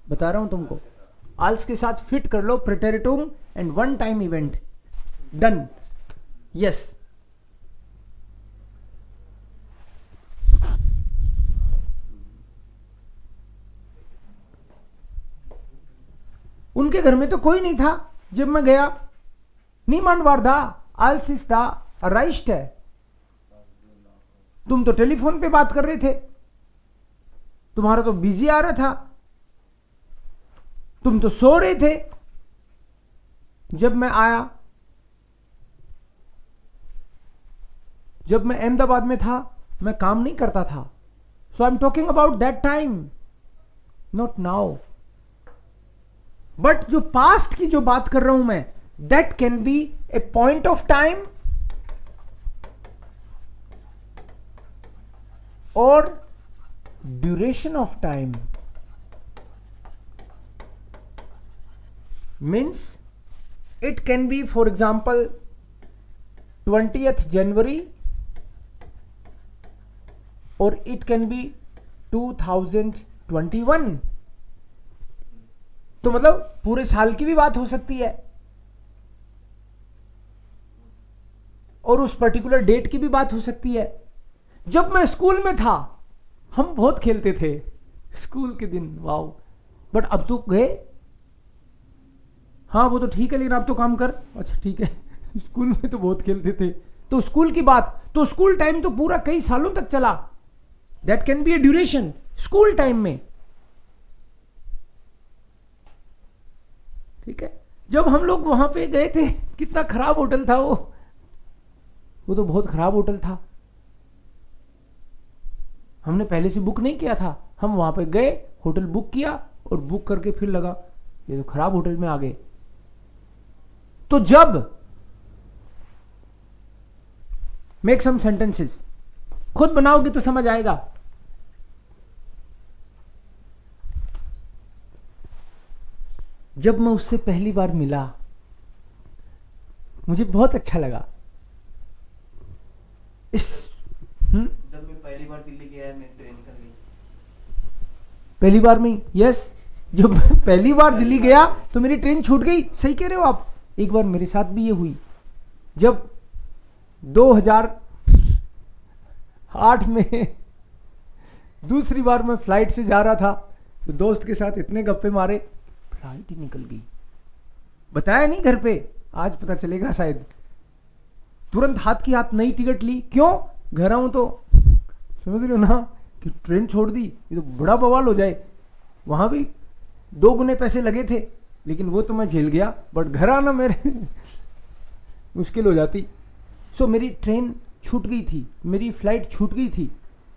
बता रहा हूं तुमको। आल्स के साथ फिट कर लो प्रेटेरिटम and one time event, done. Yes, उनके घर में तो कोई नहीं था जब मैं गया। निemand war da, als ist da erreicht है। तुम तो टेलीफोन पे बात कर रहे थे, तुम्हारा तो बिजी आ रहा था, तुम तो सो रहे थे जब मैं आया। जब मैं अहमदाबाद में था मैं काम नहीं करता था। So I am talking about that time, not now. But जो पास्ट की जो बात कर रहा हूं मैं, that can be a point of time और duration of time. Means it can be for example 20th January और इट कैन बी 2021। तो मतलब पूरे साल की भी बात हो सकती है और उस पर्टिकुलर डेट की भी बात हो सकती है। जब मैं स्कूल में था हम बहुत खेलते थे, स्कूल के दिन, वाओ। बट अब तो गए। हाँ वो तो ठीक है, लेकिन अब तो काम कर। अच्छा ठीक है स्कूल में तो बहुत खेलते थे। तो स्कूल की बात, तो स्कूल टाइम तो पूरा कई सालों तक चला। That can be A duration school time में। ठीक है, जब हम लोग वहां पे गए थे, कितना खराब होटल था वो तो बहुत खराब होटल था। हमने पहले से बुक नहीं किया था, हम वहां पे गए, होटल बुक किया और बुक करके फिर लगा ये तो खराब होटल में आ गए। तो जब मेक सम सेंटेंसेस, खुद बनाओगे तो समझ आएगा। जब मैं उससे पहली बार मिला मुझे बहुत अच्छा लगा। जब मैं पहली बार दिल्ली गया, मेरी ट्रेन निकल गई। पहली बार में, यस, जब मैं पहली बार दिल्ली गया तो मेरी ट्रेन छूट गई। सही कह रहे हो आप। एक बार मेरे साथ भी ये हुई, जब 2008 में दूसरी बार मैं फ्लाइट से जा रहा था तो दोस्त के साथ इतने गप्पे मारे, फ्लाइट ही निकल गई। बताया नहीं घर पे, आज पता चलेगा शायद। तुरंत हाथ की हाथ नई टिकट ली। क्यों? घर आऊं तो, समझ रहे हो ना, कि ट्रेन छोड़ दी, ये तो बड़ा बवाल हो जाए। वहां भी 2 गुने पैसे लगे थे, लेकिन वो तो मैं झेल गया, बट घर आना मेरे मुश्किल हो जाती। सो मेरी ट्रेन छूट गई थी, मेरी फ्लाइट छूट गई थी।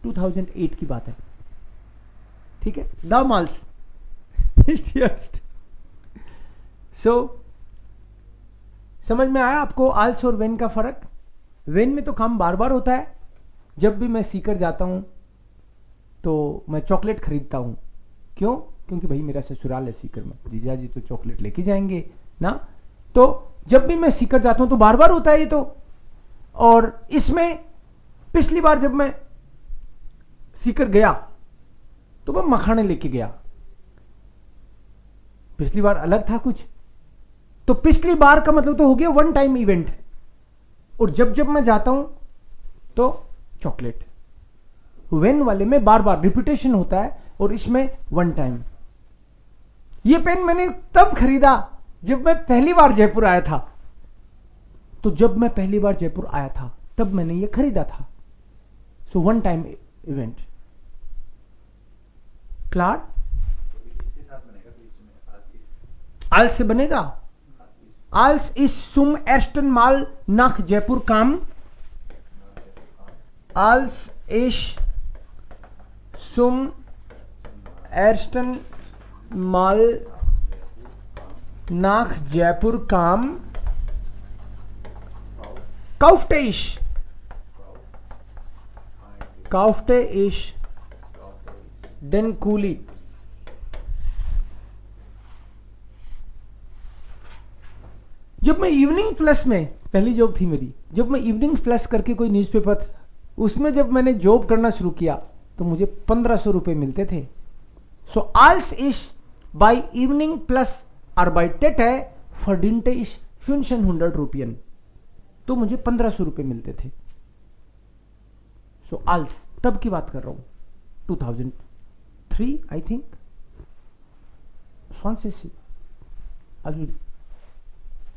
2008 की बात है, ठीक है। द माल्स सो समझ में आया आपको आल्स और वेन का फर्क? वेन में तो काम बार बार होता है। जब भी मैं सीकर जाता हूं तो मैं चॉकलेट खरीदता हूं। क्यों? क्योंकि भाई मेरा ससुराल है सीकर में, जीजा जी तो चॉकलेट लेके जाएंगे ना। तो जब भी मैं सीकर जाता हूं तो बार बार होता है ये तो। और इसमें पिछली बार जब मैं सीकर गया तो मैं मखाने लेके गया। पिछली बार अलग था कुछ, तो पिछली बार का मतलब तो हो गया वन टाइम इवेंट। और जब जब मैं जाता हूं तो चॉकलेट। वेन वाले में बार बार रिपीटेशन होता है और इसमें वन टाइम। ये पेन मैंने तब खरीदा जब मैं पहली बार जयपुर आया था। तो जब मैं पहली बार जयपुर आया था तब मैंने ये खरीदा था। So one time event. क्लार? इसके साथ बनेगा तो इसमें आज इस आल्स से बनेगा। आल्स इस सुम एस्टन माल नाख जयपुर काम als ich zum ersten Mal nach Jaipur kam, kaufte ich den Kuli. जब मैं इवनिंग प्लस में, पहली जॉब थी मेरी, जब मैं इवनिंग प्लस करके कोई न्यूज़पेपर, उसमें जब मैंने जॉब करना शुरू किया तो मुझे 1500 रुपये मिलते थे. सो als ich bei evening plus arbeitete verdiente ich 1500 रुपयन, तो मुझे 1500 रुपये मिलते थे. सो als तब की बात कर रहा हूँ, 2003 I think. 20, also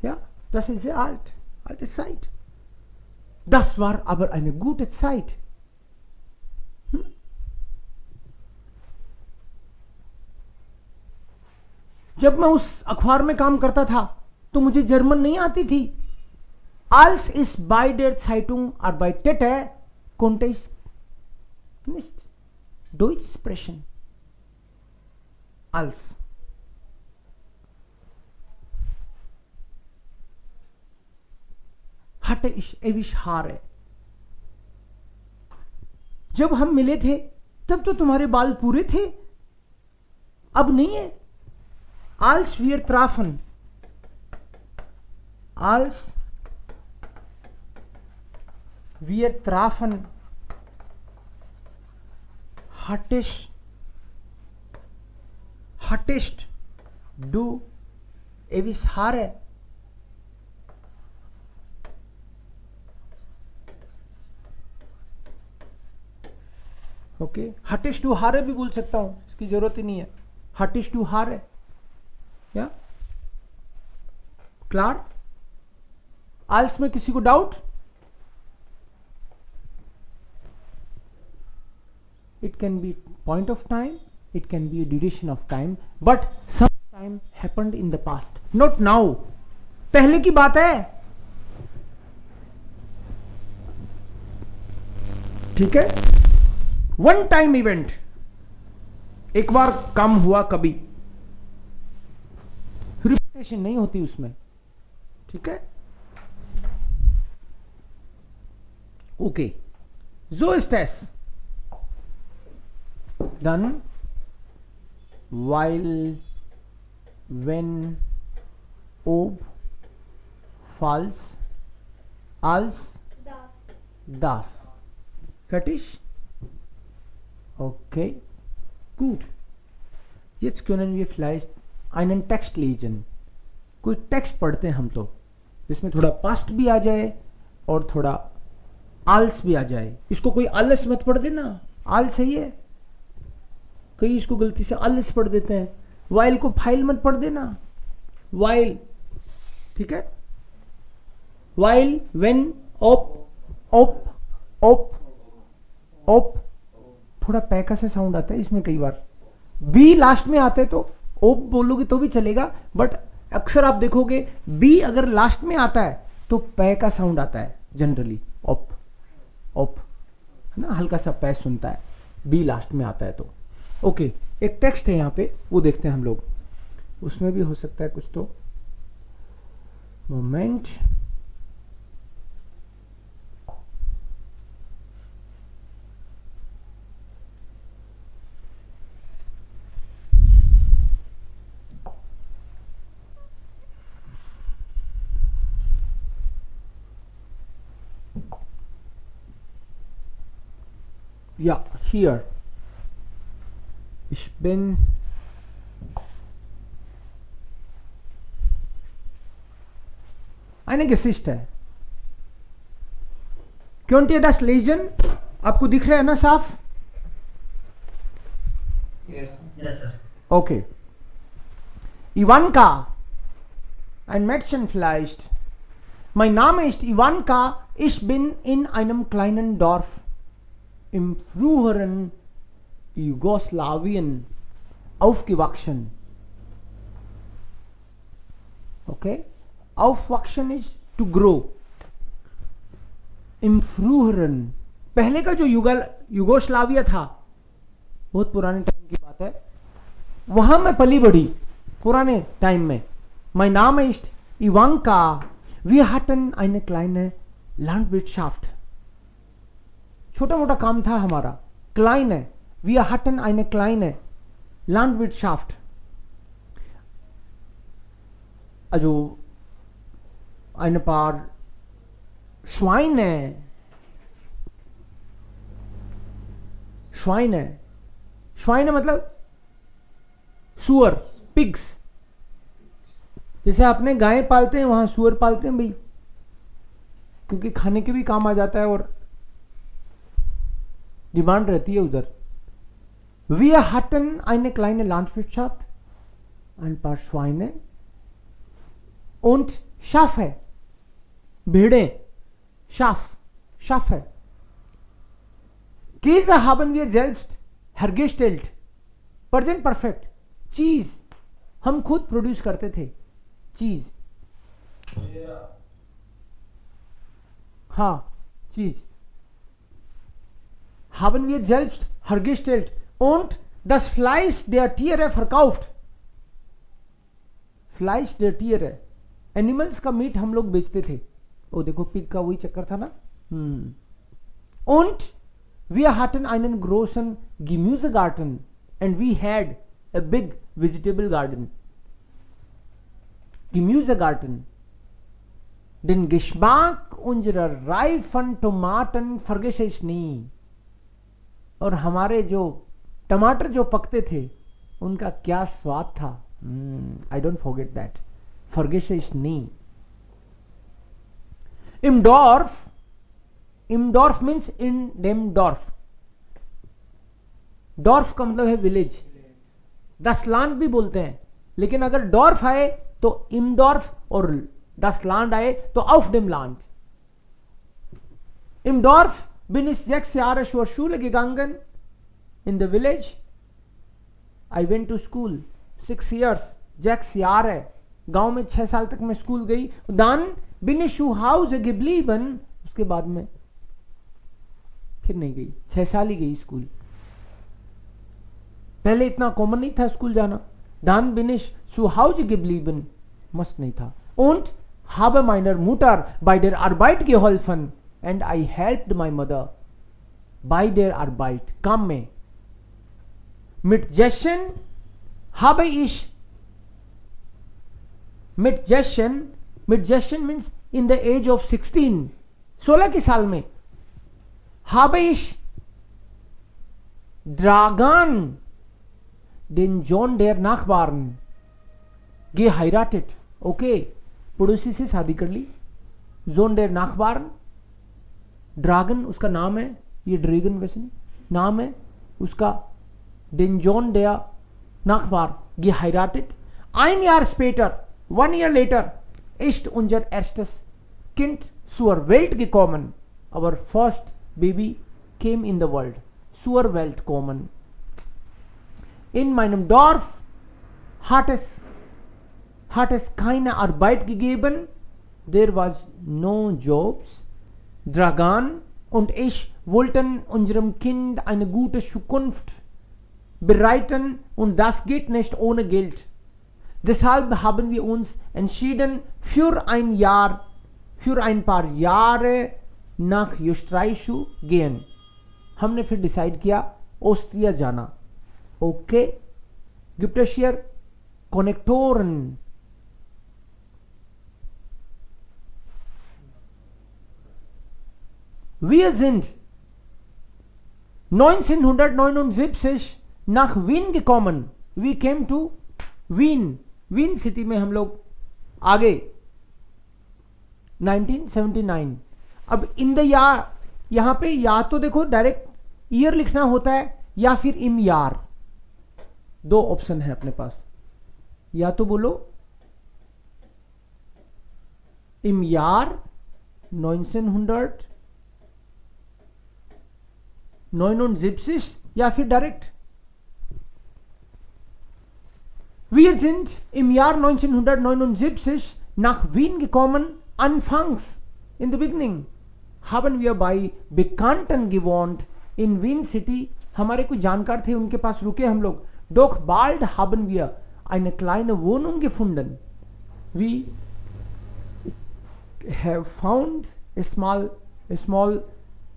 ja, das ist sehr alte Zeit. Das war aber eine gute Zeit. जब मैं उस अखबार में काम करता था तो मुझे जर्मन नहीं आती थी. als ich bei der Zeitung arbeitete konnte ich nicht Deutsch sprechen. als hatte ich ewig Haare. जब हम मिले थे तब तो तुम्हारे बाल पूरे थे, अब नहीं है. als wir trafen hattest du ewig Haare. Okay, हटिश टू हारे भी बोल सकता हूं, इसकी जरूरत ही नहीं है. हटिश टू हारे, या क्लार. आल्स में किसी को doubt? It can be point of time, it can be duration of time, but some time happened in the past, not now. पहले की बात है, ठीक है. वन टाइम इवेंट, एक बार काम हुआ कभी, रिपीटेशन नहीं होती उसमें, ठीक है. Okay, so ist es. Dann weil, wenn, ob, falls, als, das. Fertig? Okay, gut. Jetzt können wir vielleicht einen Text lesen. कोई टेक्स्ट पढ़ते हैं हम तो, जिसमें थोड़ा पास्ट भी आ जाए और थोड़ा आल्स भी आ जाए. इसको कोई आलस मत पढ़ देना, आल सही है. कई इसको गलती से आलस पढ़ देते हैं. वाइल को फाइल मत पढ़ देना, वाइल, ठीक है. वाइल, वेन, ओप, ओप, ओप, ओप, थोड़ा पैका से साउंड आता है इसमें कई बार. बी लास्ट में आते तो ओप बोलोगे तो भी चलेगा, बट अक्सर आप देखोगे बी अगर लास्ट में आता है तो पै का साउंड आता है जनरली. ओप, ओप, है ना, हल्का सा पै सुनता है, बी लास्ट में आता है तो. ओके, एक टेक्स्ट है यहाँ पे, वो देखते हैं हम लोग. उसमें भी हो सकता है कुछ, तो moment. Ja, hier. Ich bin eine Geschichte. Könnt ihr das lesen? आपको दिख रहा है ना साफ? Yes. Yes, sir. Okay. Ivanka, ein Mädchen vielleicht. Mein Name ist Ivanka. Ich bin in einem kleinen Dorf im früheren Jugoslawien aufgewachsen. Okay? Aufwachsen ist to grow. Im früheren पहले का जो Yugoslavia था, बहुत पुराने टाइम की बात है, वहां मैं पली बढ़ी पुराने टाइम में. माय नाम ist Ivanka. Wir hatten eine kleine Landwirtschaft. छोटा मोटा काम था हमारा. Kleine. Wir hatten eine kleine Landwirtschaft. Also ein paar Schweine. Schweine मतलब सुअर, पिग्स. जैसे आपने गाय पालते हैं वहां सुअर पालते हैं भाई, क्योंकि खाने के भी काम आ जाता है और डिमांड रहती है उधर. Wir hatten eine kleine Landwirtschaft, ein paar Schweine und Schafe. भेड़ें, Schafe. Käse haben wir selbst hergestellt. Present perfect. चीज हम खुद प्रोड्यूस करते थे. चीज, हाँ चीज. Haben wir selbst hergestellt und das Fleisch der Tiere verkauft. Fleisch der Tiere, animals का मीट हम लोग बेचते थे. ओ देखो पिग का वही चक्कर था ना. Und wir hatten einen großen Gemüsegarten and we had a big vegetable garden. Gemüsegarten. Den Geschmack unserer reifen Tomaten vergesse ich nie. और हमारे जो टमाटर जो पकते थे उनका क्या स्वाद था. I don't forget that. Vergesse ich nie. Im Dorf means in dem Dorf. Dwarf का मतलब है विलेज. दस लांड भी बोलते हैं, लेकिन अगर डॉर्फ आए तो इमडॉर्फ और दस लांड आए तो auf dem Land. Im Dorf bin ich 6 Jahre zur Schule gegangen. In the village I went to school 6 years. 6 Jahre. गांव में 6 साल तक मैं स्कूल गई. Dann bin ich zu Hause geblieben. उसके बाद में फिर नहीं गई. 6 साल ही गई स्कूल. पहले इतना कॉमन नहीं था स्कूल जाना. Dann bin ich zu Hause geblieben. मस्त नहीं था. Und habe meiner Mutter bei der Arbeit geholfen and I helped my mother bei der Arbeit. काम में. Mit Jeschen habe ich. Mit Jeschen means in the age of 16. 16 की साल में. Habe ich Dragan den John der Nachbarn geheiratet. ओके, पड़ोसी से शादी कर ली. जोन डेर नाखबार्न. ड्रैगन उसका नाम है, ये ड्रैगन वैसे नहीं, नाम है उसका. den John der Nachbar geheiratet. Ein Jahr später, 1 year later, ist unser erstes Kind zur Welt gekommen. Our first baby came in the world. Zur Welt kommen. In meinem Dorf hat es keine Arbeit gegeben. There was no jobs. Dragan und ich wollten unserem Kind eine gute Zukunft bereiten und das geht nicht ohne Geld. Deshalb haben wir uns entschieden, für ein paar Jahre nach Österreich zu gehen. हमने फिर decide किया Austria जाना. Okay, gibt es hier Konnektoren? Wir sind 1979 nach Wien gekommen. We came to Wien. Wien city में हम लोग आ गए 1979. अब in the यहां पे या तो देखो डायरेक्ट ईयर लिखना होता है या फिर इम यार. दो ऑप्शन है अपने पास. या तो बोलो इम यार 1979 या फिर direct. Wir sind im Jahr 1979 nach Wien gekommen. Anfangs, in the beginning, haben wir bei Bekannten gewohnt in Wien City. हमारे कुछ जानकार थे, उनके पास रुके हम लोग. Doch bald haben wir eine kleine Wohnung gefunden. We have found a small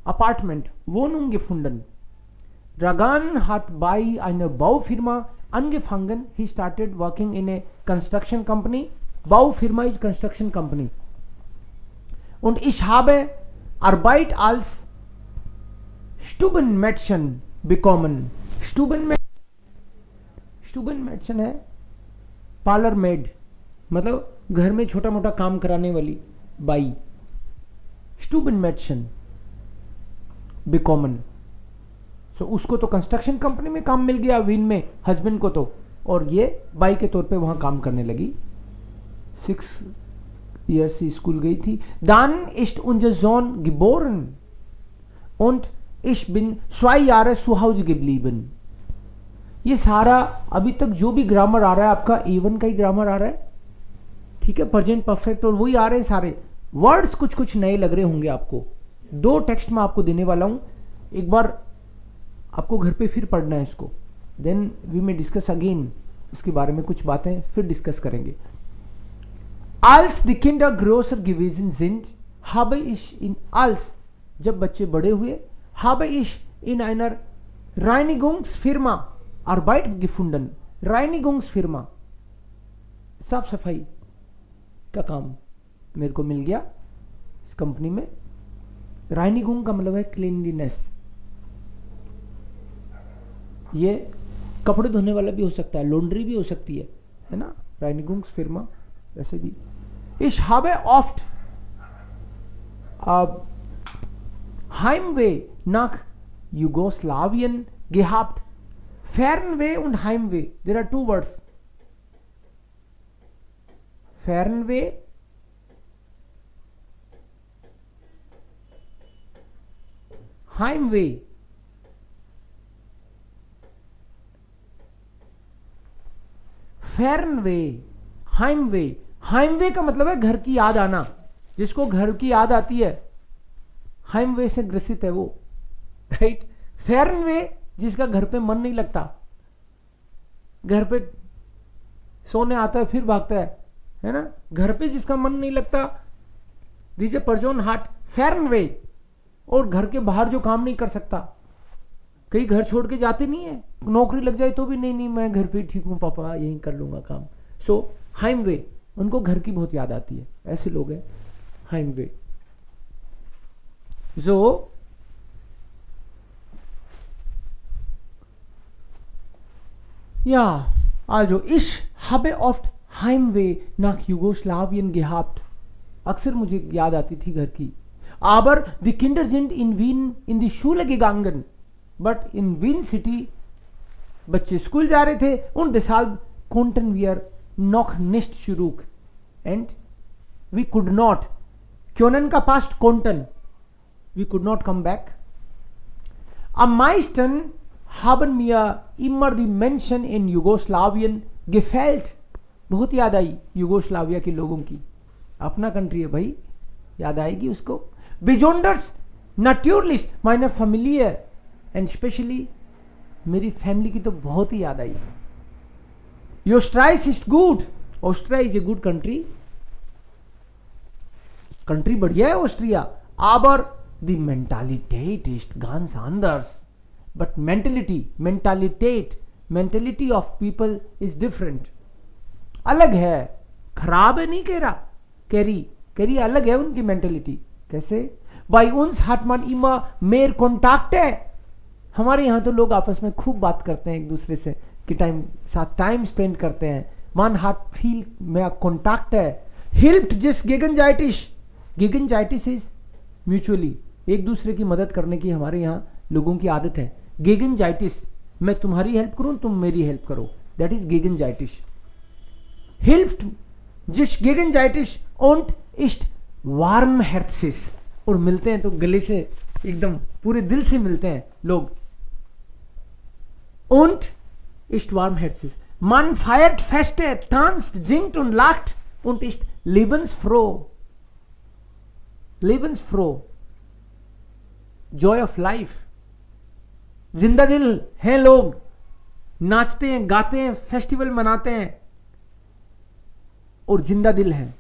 apartment. Wohnung gefunden. Dragan hat bei einer Baufirma angefangen. He started working in a construction company. Baufirma is construction company. Und ich habe Arbeit als Stubenmädchen bekommen. Stubenmädchen है parlour made, मतलब घर में छोटा मोटा काम कराने वाली by. Stubenmädchen bekommen. सो उसको तो कंस्ट्रक्शन कंपनी में काम मिल गया वीन में, हस्बैंड को तो, और ये बाई के तौर पे वहां काम करने लगी. 6 Years sie स्कूल गई थी. Dann ist unser Sohn geboren und ich bin 2 Jahre zu Hause geblieben. ये सारा अभी तक जो भी ग्रामर आ रहा है आपका A1 का ही ग्रामर आ रहा है, ठीक है, प्रेजेंट परफेक्ट और वही आ रहे हैं सारे. वर्ड्स कुछ कुछ नए लग रहे होंगे आपको. 2 टेक्स्ट में आपको देने वाला हूं, एक बार आपको घर पे फिर पढ़ना है इसको. Then we may discuss again, इसके बारे में कुछ बातें फिर डिस्कस करेंगे. Als die Kinder größer gewesen sind, habe ich जब बच्चे बड़े हुए, habe ich in einer Reinigungsfirma Arbeit gefunden. Reinigungsfirma, साफ सफाई का काम मेरे को मिल गया इस कंपनी में. Reinigung का मतलब है क्लीनलीनेस. ये कपड़े धोने वाला भी हो सकता है, लॉन्ड्री भी हो सकती है ना. Reinigungsfirma वैसे भी. Ich habe oft Heimweh nach Jugoslawien gehabt. Fernweh und Heimweh. There are 2 words. Fernweh Heimweh. Fernweh Heimweh. हाइमवे का मतलब है घर की याद आना. जिसको घर की याद आती है हाइमवे से ग्रसित है वो, राइट. फेरनवे जिसका घर पे मन नहीं लगता, घर पे सोने आता है फिर भागता है ना. घर पे जिसका मन नहीं लगता, दीजिए परजोन हार्ट फेरनवे. और घर के बाहर जो काम नहीं कर सकता, कई घर छोड़ के जाते नहीं है, नौकरी लग जाए तो भी नहीं मैं घर पे ठीक हूं पापा, यहीं कर लूंगा काम. सो हाइमवे, उनको घर की बहुत याद आती है, ऐसे लोग हैं हाइमवे. जो ja, also ich habe oft Heimweh nach Jugoslawien gehabt. अक्सर मुझे याद आती थी घर की. Aber die Kinder sind in Wien in die Schule gegangen. But in Wien City बच्चे स्कूल जा रहे थे. Und deshalb konnten wir noch nicht zurück. And we could not. Können का past konnten. We could not come back. Am meisten haben mir immer die Menschen in Jugoslawien gefällt. बहुत याद आई Yugoslavia के लोगों की. अपना कंट्री है भाई, याद आएगी उसको. Besonders natürlich meine Familie and especially मेरी फैमिली की तो बहुत ही याद आई. Österreich ist gut. Austria is a good country. Country बढ़िया है Austria. Aber die Mentalität ist ganz anders. But mentality of people is different. अलग है, खराब है नहीं कह रहा. कह रही अलग है उनकी मेंटेलिटी. कैसे? Bei uns hat man immer mehr Kontakte. हमारे यहाँ तो लोग आपस में खूब बात करते हैं एक दूसरे से, कि साथ टाइम स्पेंड करते हैं. Man hat viel mehr Kontakte. Hilft जिस Gegenseitisch is mutually. एक दूसरे की मदद करने की हमारे यहाँ लोगों की आदत है. Gegenseitisch, मैं तुम्हारी हेल्प करूं, तुम मेरी हेल्प करो. That is Gegenseitisch. Hilft जिस Gegenseitisch und ist warmherzig. और मिलते हैं तो गले से एकदम पूरे दिल से मिलते हैं लोग. Und ist warmherzig. Man feiert Feste, tanzt, singt und lacht und ist lebensfroh. Joy of life. जिंदा दिल हैं लोग, नाचते हैं, गाते हैं, फेस्टिवल मनाते हैं और जिंदा दिल हैं,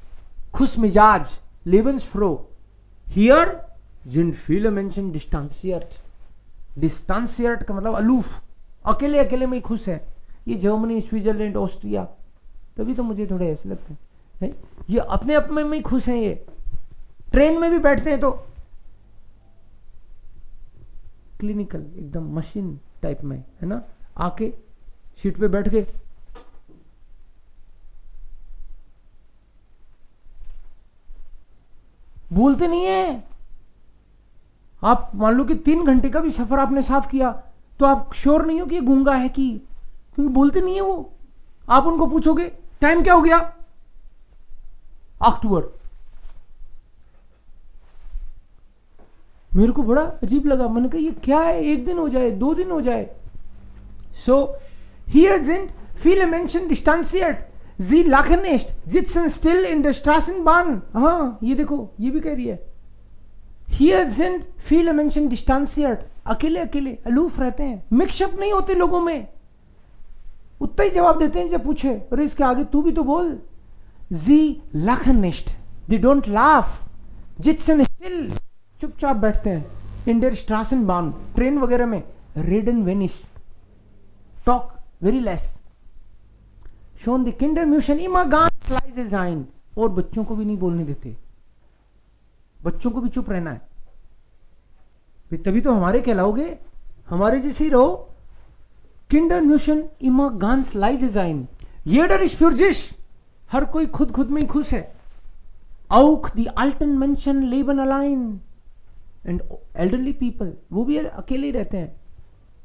खुश मिजाज, लेबensfroh। हियर sind viele Menschen distanziert। डिस्टांसियर्ट का मतलब अलूफ, अकेले अकेले में ही खुश है। ये जर्मनी, स्विट्जरलैंड, ऑस्ट्रिया, तभी तो मुझे थोड़े ऐसे लगते हैं, ये अपने आप में ही खुश हैं। ये ट्रेन में भी बैठते हैं तो क्लिनिकल एकदम मशीन टाइप में, है ना, आके सीट पे बैठ गए, बोलते नहीं है। आप मान लो कि 3 घंटे का भी सफर आपने साफ किया तो आप श्योर नहीं हो कि ये गूंगा है कि, क्योंकि बोलते नहीं है वो। आप उनको पूछोगे टाइम क्या हो गया, अक्टूबर। मेरे को बड़ा अजीब लगा, मैंने कहा ये क्या है, 1 दिन हो जाए, 2 दिन हो जाए। So here sind viele Menschen distanziert, sie lachen nicht, sitzen still in der Straßenbahn। हाँ, ये देखो, ये भी कह रही है। Hier sind viele Menschen distanziert, अकेले अकेले अलूफ रहते हैं, मिक्सअप नहीं होते लोगों में, उतना ही जवाब देते हैं जब पूछे, अरे इसके आगे तू भी तो बोल। Sie lachen nicht, they don't laugh, sitzen still, चुपचाप बैठते हैं, in der Straßenbahn, ट्रेन वगैरह में, reden wenig, talk very less, schon die Kinder müssen immer ganz leise sein, और बच्चों को भी नहीं बोलने देते, बच्चों को भी चुप रहना है, तभी तो हमारे कहलाओगे, हमारे जैसे ही रहो। Kinder müssen immer ganz leise sein, jeder ist für sich, हर कोई खुद खुद में ही खुश है। Auch die alten Menschen leben allein and elderly people, वो भी अकेले ही रहते हैं,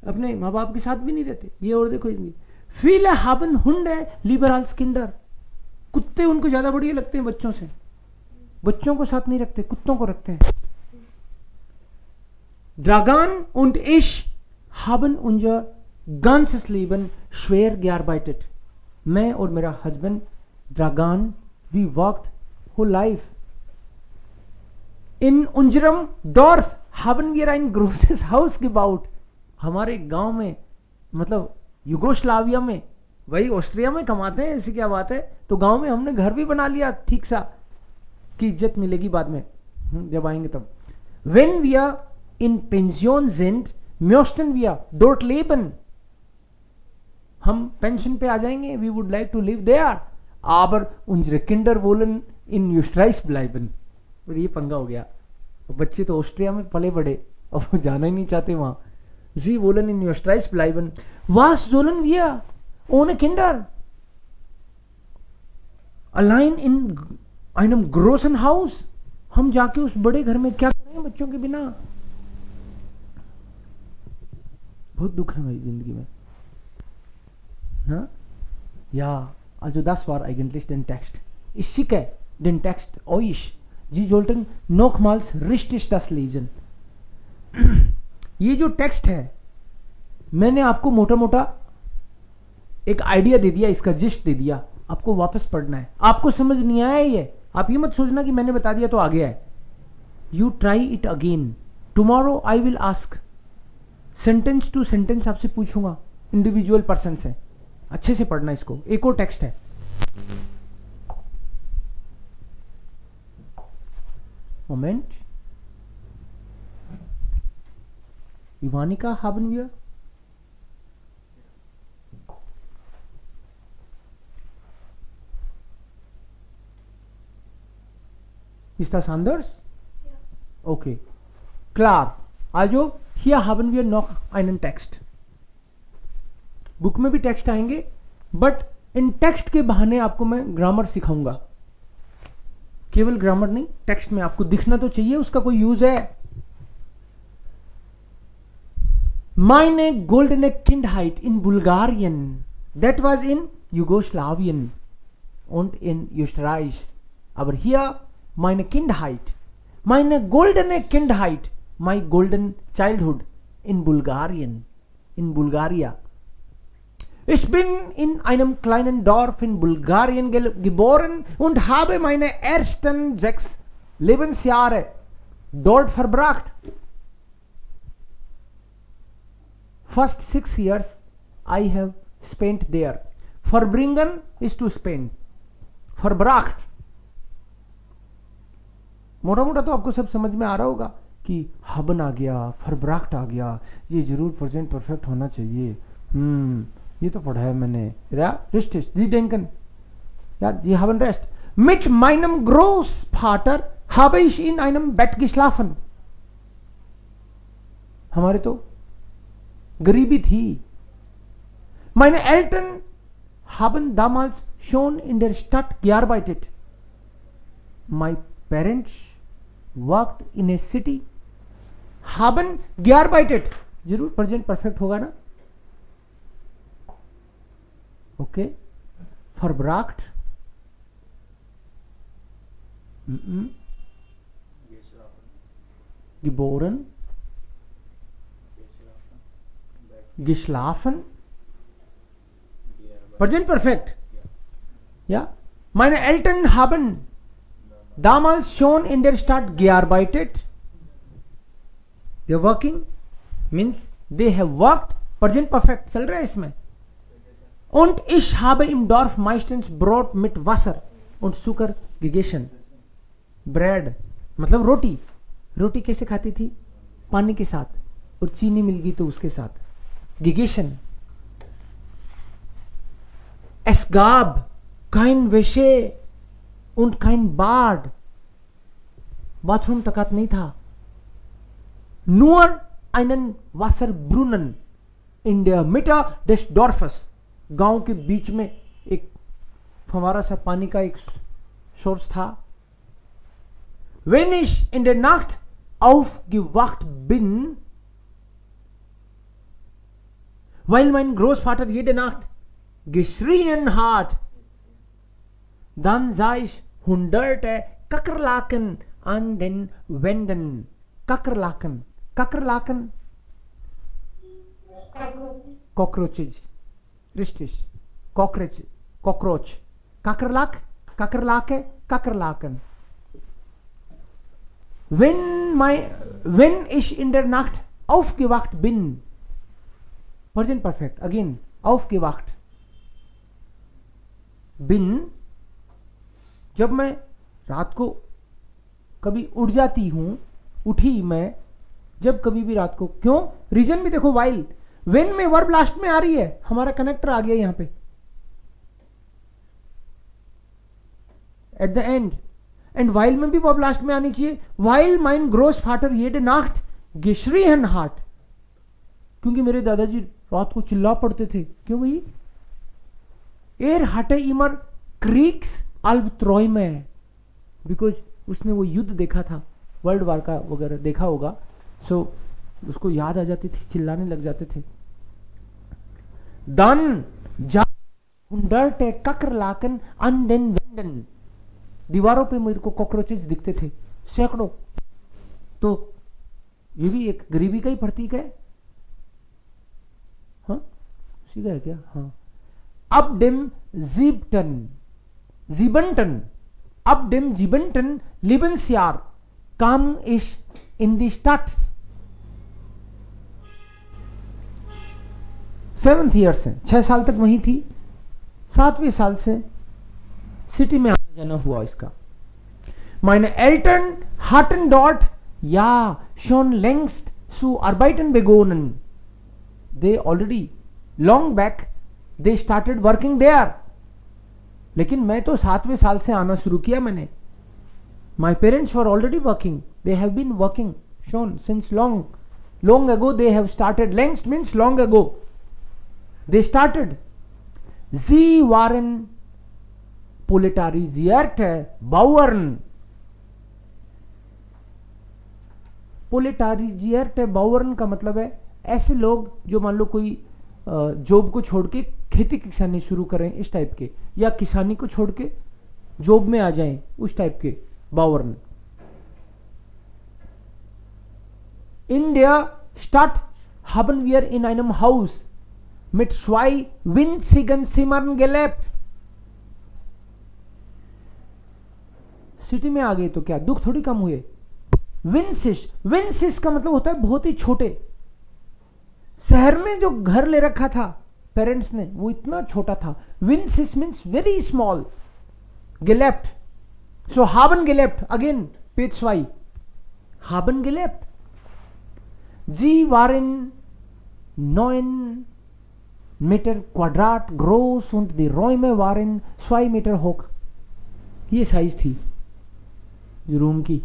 अपने माँ बाप के साथ भी नहीं रहते। ये और देखो, viele haben Hunde lieber als Kinder, कुत्ते उनको ज्यादा बढ़िया लगते हैं बच्चों से, बच्चों को साथ नहीं रखते, कुत्तों को रखते हैं। Dragan und ich haben unser ganzes Leben schwer gearbeitet, मैं और मेरा husband Dragan, we worked whole life. In unserem Dorf haben wir ein großes Haus gebaut, हमारे गांव में, मतलब युगोस्लाविया में, वही ऑस्ट्रिया में कमाते हैं, ऐसी क्या बात है, तो गांव में हमने घर भी बना लिया ठीक सा, कि इज्जत मिलेगी बाद में जब आएंगे तब। Wenn wir in Pension sind, möchten wir dort leben, हम पेंशन पे आ जाएंगे, we would like to live there, aber unsere Kinder wollen in Österreich bleiben। और ये पंगा हो गया, बच्चे तो ऑस्ट्रिया में पले बड़े और वो जाना ही नहीं चाहते वहां। Sie wollen in Österreich bleiben, was sollen wir ohne Kinder allein in einem großen Haus, हम जाके उस बड़े घर में क्या करें बच्चों के बिना। बहुत दुख है भाई जिंदगी में, हाँ? Ja, also das war eigentlich den Text. Ich schicke den Text euch. Sie sollten nochmals richtig das lesen. ये जो टेक्स्ट है, मैंने आपको मोटा मोटा एक आइडिया दे दिया, इसका जिस्ट दे दिया, आपको वापस पढ़ना है। आपको समझ नहीं आया ये, आप ये मत सोचना कि मैंने बता दिया तो आ गया है। You try it again. Tomorrow I will ask, sentence to sentence आपसे पूछूंगा, इंडिविजुअल पर्सन से। अच्छे से पढ़ना इसको। एक और टेक्स्ट है, moment. Ivanica, haben wir? Ist das anders? Ja. Okay. Klar. Also, hier haben wir noch einen Text. Book में भी टेक्स्ट आएंगे, बट इन टेक्स्ट के बहाने आपको मैं ग्रामर सिखाऊंगा। केवल ग्रामर नहीं, टेक्स्ट में आपको दिखना तो चाहिए उसका कोई यूज है। Meine goldene Kindheit in Bulgarien, that was in Jugoslawien und in Österreich. Aber hier meine Kindheit, meine goldene Kindheit, my golden childhood in Bulgarien, in Bulgaria. Ich bin in einem kleinen Dorf in Bulgarien geboren und habe meine ersten 6 Lebensjahre dort verbracht. First 6 years I have spent there. Verbringen is to spend. Verbracht, मोटा मोटा तो आपको सब समझ में आ रहा होगा कि हबन आ गया, फरब्राक्ट आ गया, ये जरूर प्रेजेंट परफेक्ट होना चाहिए। ये तो पढ़ा है मैंने। रिस्टिश जी डेंकन, यार ये हबन रेस्ट। मिट माइनम gross फाटर habe ich in einem Bett geschlafen। हमारे तो गरीबी थी। Meine Eltern haben damals schon in der Stadt gearbeitet। My parents worked in a city। haben gearbeitet जरूर प्रेजेंट परफेक्ट होगा ना। Okay, verbracht, geboren, geschlafen, present perfect, ja। Meine Eltern haben damals schon in der Stadt gearbeitet। They are working means they have worked, present perfect चल रहा है इसमें। Und ich habe im Dorf meistens Brot mit Wasser und Zucker gegessen। Bread मतलब रोटी। रोटी कैसे खाती थी? पानी के साथ, और चीनी मिल गई तो उसके साथ। गिगेशन। Es gab kein Wäsche und kein Bad। Bathroom टकात नहीं था। Nur einen Wasserbrunnen in der Mitte des Dorfes। गांव के बीच में एक फवारा सा पानी का एक सोर्स था। Wenn ich in der Nacht aufgewacht bin, weil mein Großvater jede Nacht geschrien hat, dann sah ich hunderte Kakerlaken an den Wänden। Kakerlaken, Kakerlaken, cockroaches, richtig, cockroach, Kakerlak, Kakerlake, Kakerlaken। Wenn ich in der Nacht aufgewacht bin, present perfect again, aufgewacht bin, जब मैं रात को कभी उठ जाती हूं, उठी मैं जब कभी भी रात को। क्यों? रीजन भी देखो, वाइल वेन में वर्ब लास्ट में आ रही है, हमारा कनेक्टर आ गया यहां पे eight the end. And while में भी वर्ब लास्ट में आनी चाहिए। वाइल माइन ग्रोस फाटर येड नाख्ट geschrien hat, क्योंकि मेरे दादाजी रात को चिल्ला पड़ते थे। क्यों भाई? एर हटे इमर क्रीक्स अल्बत्रोइमे, बिकॉज उसने वो युद्ध देखा था, वर्ल्ड वार का वगैरह देखा होगा, सो उसको याद आ जाती थी, चिल्लाने लग जाते थे। दन जा hunderte Kakerlaken an den Wänden, दीवारों पे मेरे को कॉकरोचेस दिखते थे सैकड़ों। तो ये भी एक गरीबी का ही प्रतीक है। हाँ उसी का है क्या? हाँ। अब डेम जीबंटन, अब डेम जीबंटन लिबनस्यार काम इश इन दी स्टार्ट। 7th ईयर से 6 साल तक वहीं थी, 7वें साल से सिटी में आना जाना हुआ इसका। Meine Eltern hatten dort ja schon längst zu arbeiten begonnen। They already long back they started working there। लेकिन मैं तो 7वें साल से आना शुरू किया मैंने। My parents were already working, they have been working shown since long ago they have started। Längst means long ago they started। Sie waren proletarierte Bauern। प्रोलेटारिएट बाउर्न का मतलब है ऐसे लोग जो मान लो कोई जॉब को छोड़ के खेती किसानी शुरू करें, इस टाइप के, या किसानी को छोड़ के जॉब में आ जाएं, उस टाइप के बाउर्न। In der Stadt haben wir in einem Haus mit 2 winzigen Zimmern gelebt। City में आ गए तो क्या दुख थोड़ी कम हुए। विंसिस, विंसिस का मतलब होता है बहुत ही छोटे। शहर में जो घर ले रखा था पेरेंट्स ने वो इतना छोटा था. winzig means very small. gelebt. So haben gelebt. Again, page 2. Haben gelebt. Sie waren 9 Meter Quadrat groß und die Räume waren 2 Meter hoch. ये साइज थी रूम की.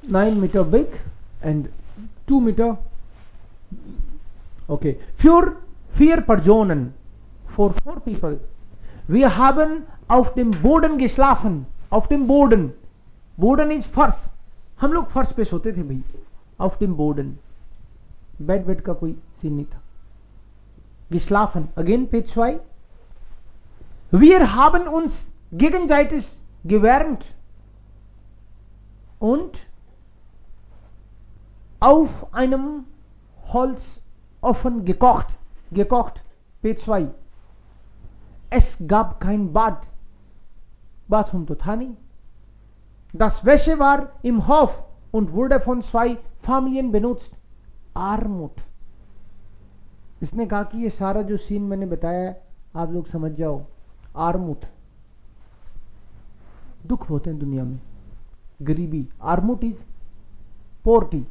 9 Meter big and 2 Meter. Okay. Für 4 Personen. For 4 people. Wir haben auf dem Boden geschlafen. Auf dem Boden. Boden is फर्श. हम लोग फर्श पे सोते थे भाई. Auf dem Boden. बेड का कोई सीन नहीं था. Geschlafen. Again page 2. Wir haben uns gegenseitig gewärmt und auf einem Holzofen gekocht. Gekocht. Page 2. Es gab kein Bad. Bathroom तो था नहीं. Das Wäsche war im Hof und wurde von 2 Familien benutzt. Armut. इसने कहा कि ये सारा जो scene मैंने बताया है आप लोग समझ जाओ. आर्मुट. दुख होते हैं दुनिया में. गरीबी. आर्मुट is poverty.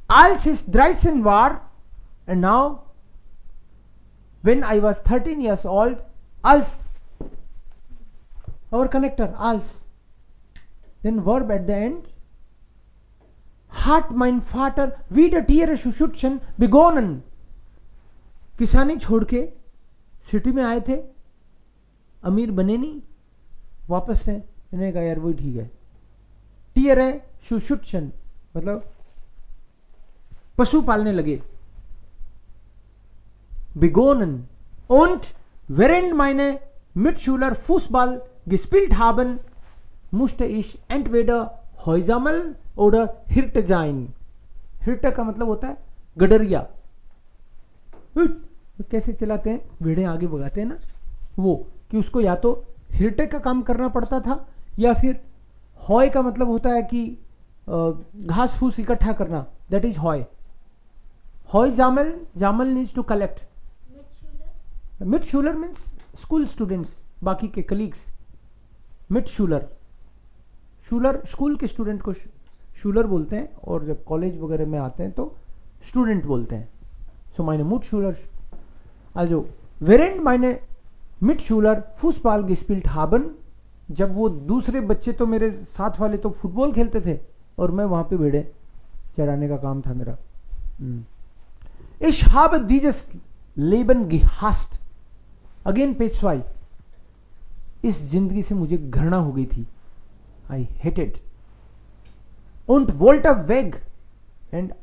Als ich 13 war, and now when I was 13 years old, als, our connector, als, then verb at the end, hat mein Vater wieder tierische Schutzen begonnen. किसानी छोड़ के सिटी में आए थे, अमीर बने नहीं, वापस से इन्हें कहा यार वही ठीक है. टीयर है सुशुटशन मतलब पशु पालने लगे. begonnen und während meine Mitschüler Fußball gespielt haben, musste ich entweder Häusammel oder Hirte sein. Hirte का मतलब होता है गडरिया. कैसे चलाते हैं भेड़े आगे भगाते हैं ना, वो कि उसको या तो हिरटे का काम करना पड़ता था या फिर हॉय का मतलब होता है कि घास फूस इकट्ठा करना. That is हॉय. हॉय जामल. जामल नीड्स टू कलेक्ट. मिड-शूलर मीन्स स्कूल स्टूडेंट्स, बाकी के कलीग्स. मिड-शूलर. शूलर स्कूल के स्टूडेंट को शूलर बोलते हैं और जब कॉलेज वगैरह में आते हैं तो स्टूडेंट बोलते हैं. सो meine Mitschüler, also während meine Mitschüler Fußball gespielt haben, जब वो दूसरे बच्चे तो मेरे साथ वाले तो फुटबॉल खेलते थे और मैं वहां पे भेड़े चराने का काम था मेरा. Ich habe dieses Leben gehasst. Again page 2. इस जिंदगी से मुझे घृणा हो गई थी. I hated und wollte weg and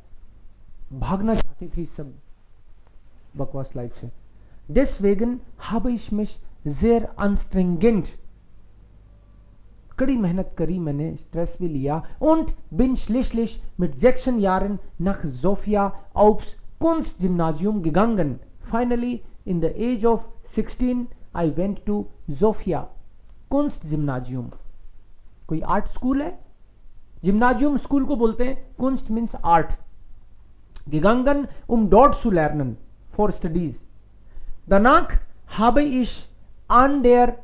भागना चाहती थी सब बकवास लाइफ से. Deswegen habe ich mich sehr anstrengend, कड़ी मेहनत करी मैंने, स्ट्रेस भी लिया. und bin schließlich mit 6 Jahren nach Sofia aufs Kunstgymnasium gegangen. Finally, in the age of 16, I went to Sofia. Kunstgymnasium कोई आर्ट स्कूल है. जिम्नाजियम स्कूल को बोलते हैं. कुंस्ट means art. gegangen dort zu lernen for studies. Danach habe ich an der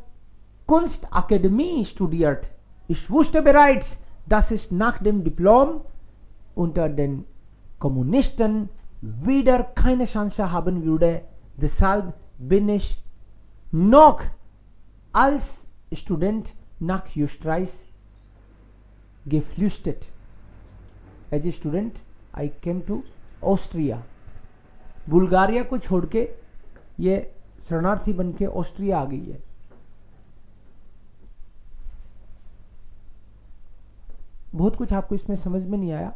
Kunstakademie studiert. Ich wusste bereits, dass ich nach dem Diplom unter den Kommunisten wieder keine Chance haben würde. Deshalb bin ich noch als Student nach Österreich geflüchtet. As a student, I came to Austria. Bulgaria को छोड़ के ये शरणार्थी बन के Austria आ गई है. बहुत कुछ आपको इसमें समझ में नहीं आया,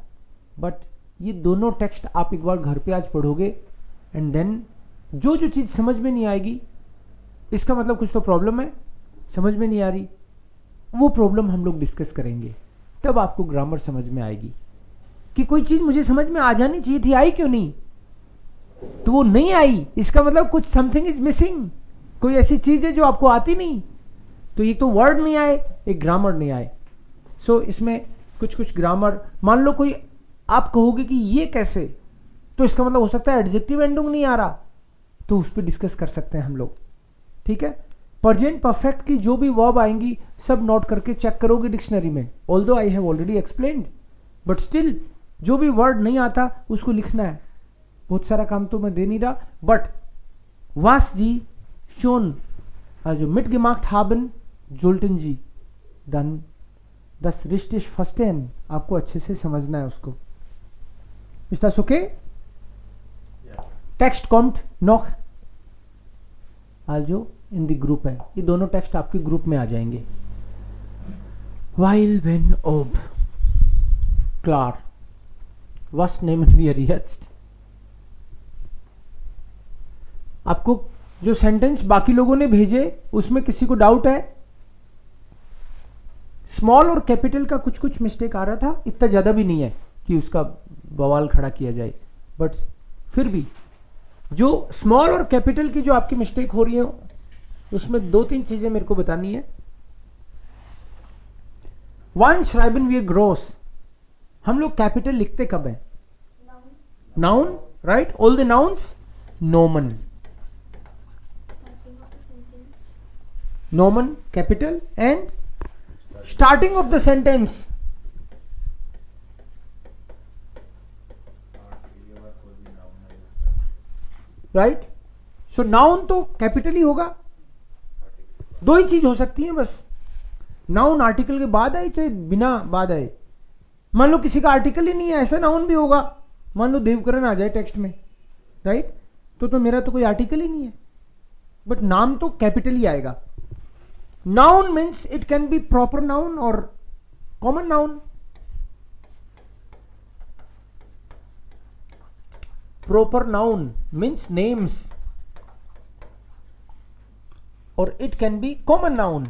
बट ये दोनों टेक्स्ट आप एक बार घर पे आज पढ़ोगे एंड देन जो जो चीज समझ में नहीं आएगी इसका मतलब कुछ तो प्रॉब्लम है, समझ में नहीं आ रही, वो प्रॉब्लम हम लोग डिस्कस करेंगे. तब आपको ग्रामर समझ में आएगी कि कोई चीज मुझे समझ में आ जानी चाहिए थी, आई क्यों नहीं, तो वो नहीं आई, इसका मतलब कुछ समथिंग इज मिसिंग. कोई ऐसी चीज है जो आपको आती नहीं, तो ये तो वर्ड नहीं आए, एक ग्रामर नहीं आए. सो इसमें कुछ कुछ ग्रामर, मान लो कोई आप कहोगे कि ये कैसे, तो इसका मतलब हो सकता है एडजेक्टिव एंडिंग नहीं आ रहा, तो उस पर डिस्कस कर सकते हैं हम लोग, ठीक है। प्रेजेंट परफेक्ट की जो भी वर्ब आएंगी सब नोट करके चेक करोगे डिक्शनरी में, although I have already explained, but still जो भी वर्ड नहीं आता उसको लिखना है। बहुत सारा काम तो मैं दे नहीं रहा, बट was जी schon also mitgemacht haben sollten Sie dann das richtig verstehen, आपको अच्छे से समझना है उसको। Ist das okay? Yeah. Text kommt noch also in die Group है, ये दोनों टेक्स्ट आपके ग्रुप में आ जाएंगे। Weil, wenn, ob, klar, was nehmen wir jetzt? आपको जो सेंटेंस बाकी लोगों ने भेजे उसमें किसी को डाउट है? स्मॉल और कैपिटल का कुछ कुछ मिस्टेक आ रहा था, इतना ज्यादा भी नहीं है कि उसका बवाल खड़ा किया जाए, बट फिर भी जो स्मॉल और कैपिटल की जो आपकी मिस्टेक हो रही है उसमें 2-3 चीजें मेरे को बतानी है। वन श्राइबन वी ग्रोस, हम लोग कैपिटल लिखते कब है? Noun, right? All the nouns Noman, nomen capital and starting of the sentence, right? so noun तो कैपिटल ही होगा। दो ही चीज हो सकती है बस, नाउन आर्टिकल के बाद आए चाहे बिना बाद आए। मान लो किसी का आर्टिकल ही नहीं है, ऐसा नाउन भी होगा, मान लो देवकरण आ जाए टेक्स्ट में, राइट? तो मेरा तो कोई आर्टिकल ही नहीं है, बट नाम तो कैपिटल ही आएगा। Noun means it can be proper noun or common noun. Proper noun means names, or it can be common noun.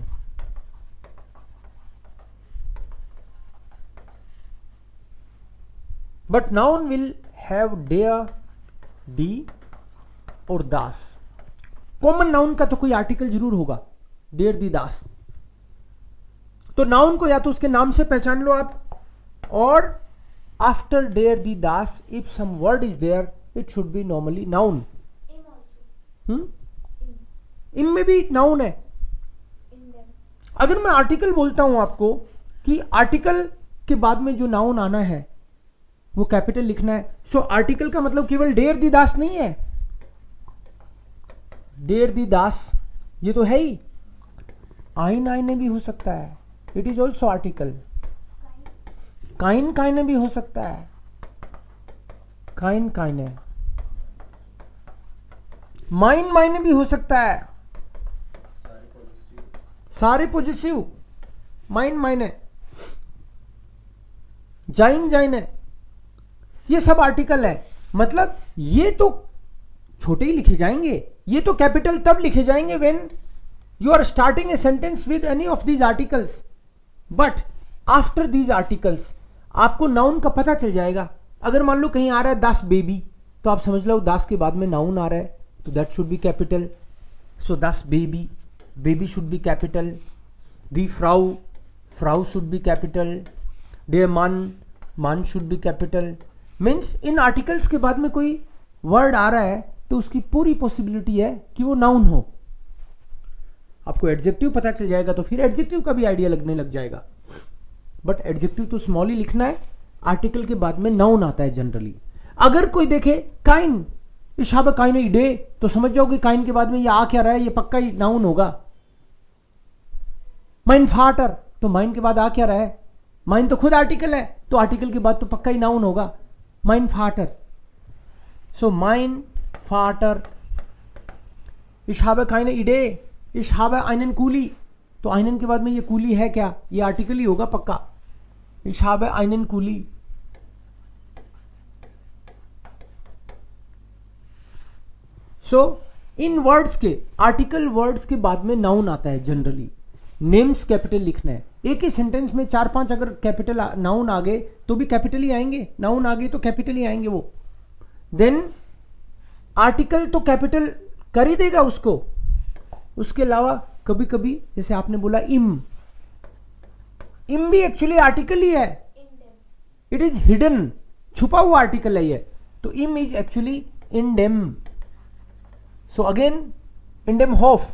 But noun will have der, die और das. Common noun का तो कोई article जरूर होगा, der दी दास। तो noun को या तो उसके नाम से पहचान लो आप, और आफ्टर डेर दी दास if some word is there it should be normally noun. इम में भी नाउन है। अगर मैं आर्टिकल बोलता हूं आपको कि आर्टिकल के बाद में जो नाउन आना है वो कैपिटल लिखना है, सो आर्टिकल का मतलब केवल डेर दी दास नहीं है। डेर दी दास ये तो है ही, आइन आइने भी हो सकता है, इट इज ऑल्सो आर्टिकल। काइन काइने भी हो सकता है, काइन काइने। माइन माइने भी हो सकता है, सारे पॉजिटिव, माइन माइने। जाइन जाइने, ये सब आर्टिकल है। मतलब ये तो छोटे ही लिखे जाएंगे, ये तो कैपिटल तब लिखे जाएंगे when you are starting a sentence with any of these articles, but after these articles आपको नाउन का पता चल जाएगा। अगर मान लो कहीं आ रहा है दास बेबी, तो आप समझ लो दास के बाद में नाउन आ रहा है, तो that should be capital. So Das baby, baby should be capital. The Frau, Frau should be capital. Day मान, मान should be capital. Means in articles के बाद में कोई वर्ड आ रहा है तो उसकी पूरी पॉसिबिलिटी है कि वो नाउन हो। आपको एडजेक्टिव पता चल जाएगा तो फिर एडजेक्टिव का भी आइडिया लगने लग जाएगा, बट एडजेक्टिव तो स्मॉल ही लिखना है। आर्टिकल के बाद में नाउन आता है जनरली। अगर कोई देखे काइन, इशाबा काइन इडे, तो समझ जाओगे काइन के बाद में ये आ क्या रहा है, ये पक्का ही नाउन होगा। माइन फाटर, तो माइन के बाद आ क्या रहा है, माइन तो खुद आर्टिकल है, तो आर्टिकल के बाद तो पक्का ही नाउन होगा, माइन फाटर। सो माइन फाटर। इशाबा काइन इडे, इश हाबा आइनन कूली, तो आइनन के बाद में ये कूली है क्या, ये आर्टिकल ही होगा पक्का। इश हाबा आइनन कूली। सो इन वर्ड्स के, आर्टिकल वर्ड्स के बाद में नाउन आता है जनरली। नेम्स कैपिटल लिखना है। एक ही सेंटेंस में 4-5 अगर कैपिटल नाउन आ गए तो भी कैपिटल ही आएंगे, नाउन आ गए तो कैपिटल ही आएंगे वो। देन आर्टिकल तो कैपिटल कर ही देगा उसको। उसके अलावा कभी कभी जैसे आपने बोला इम, इम भी एक्चुअली आर्टिकल ही है। इट इज हिडन, छुपा हुआ आर्टिकल है ये, तो इम इज एक्चुअली इन डेम. सो अगेन इन डेम हॉफ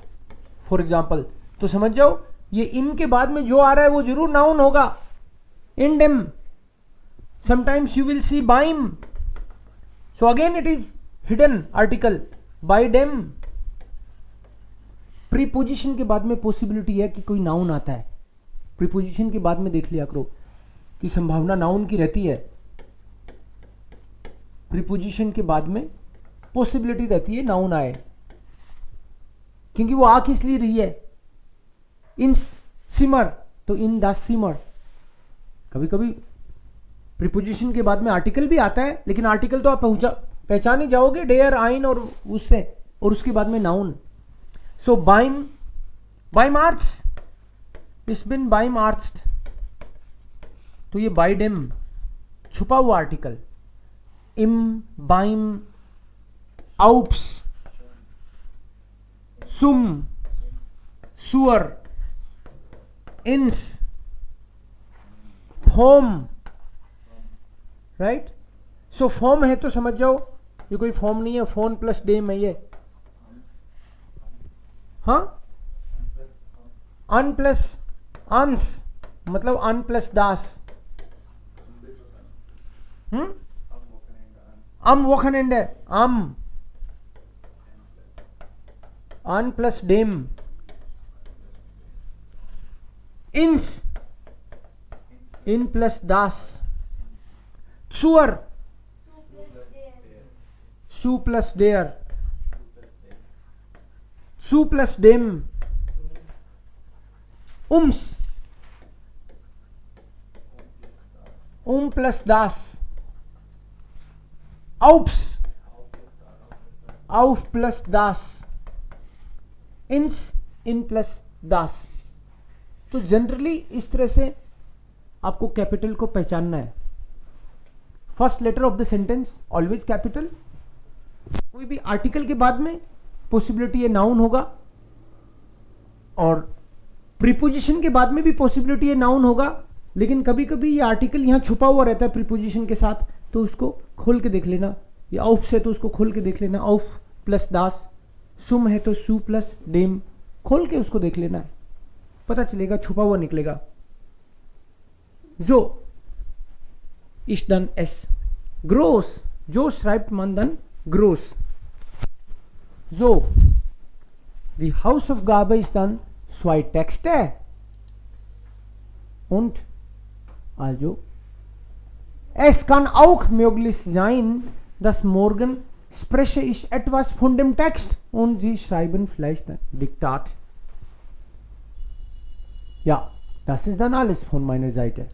फॉर एग्जाम्पल. तो समझ जाओ ये इम के बाद में जो आ रहा है वो जरूर नाउन होगा. इन डेम. समटाइम्स यू विल सी बाइम. So again it is hidden article. बाय डेम. प्रीपोजिशन के बाद में पॉसिबिलिटी है कि कोई नाउन आता है. प्रीपोजिशन के बाद में देख लिया करो कि संभावना नाउन की रहती है. प्रीपोजिशन के बाद में पॉसिबिलिटी रहती है नाउन आए, क्योंकि वो आ किस लिए रही है. इन सिमर, तो इन द सिमर. कभी कभी प्रीपोजिशन के बाद में आर्टिकल भी आता है, लेकिन आर्टिकल तो आप पहचान ही जाओगे डेयर, आइन और उससे, और उसके बाद में नाउन. सो बाइम आर्ट्स. इट्स बिन बाइम आर्ट्स्ड. तो ये बाय डेम छुपा हुआ आर्टिकल. इम, बाइम, आउप्स, सुम, सुअर, इंस, फॉर्म. राइट. सो फॉर्म है तो समझ जाओ ये कोई फॉर्म नहीं है, फोन प्लस डेम है ये. हाँ, अन प्लस अंस मतलब अन प्लस दास. अम वोखन एंड है. अम अन प्लस डेम. इंस इन प्लस दास. सुअर सु प्लस डेयर. सु प्लस डेम. उम्स उम प्लस दास. आउप्स आउफ प्लस दास. इंस इन प्लस दास. तो जनरली इस तरह से आपको कैपिटल को पहचानना है. First letter of the sentence always capital. कोई भी आर्टिकल के बाद में पॉसिबिलिटी है नाउन होगा, और प्रीपोजिशन के बाद में भी पॉसिबिलिटी है नाउन होगा. लेकिन कभी कभी ये आर्टिकल यहां छुपा हुआ रहता है प्रीपोजिशन के साथ, तो उसको खोल के देख लेना. ये ऑफ से तो उसको खोल के देख लेना. ऑफ प्लस दास. सुम है तो सु प्लस डेम. खोल के उसको देख लेना है, पता चलेगा, छुपा हुआ निकलेगा. जो इस डन एस. ग्रोस. जो schreibt man dann groß. So, die Hausaufgabe ist dann 2 Texte. Und also, es kann auch möglich sein, dass morgen spreche ich etwas von dem Text und Sie schreiben vielleicht ein Diktat. Ja, das ist dann alles von meiner Seite.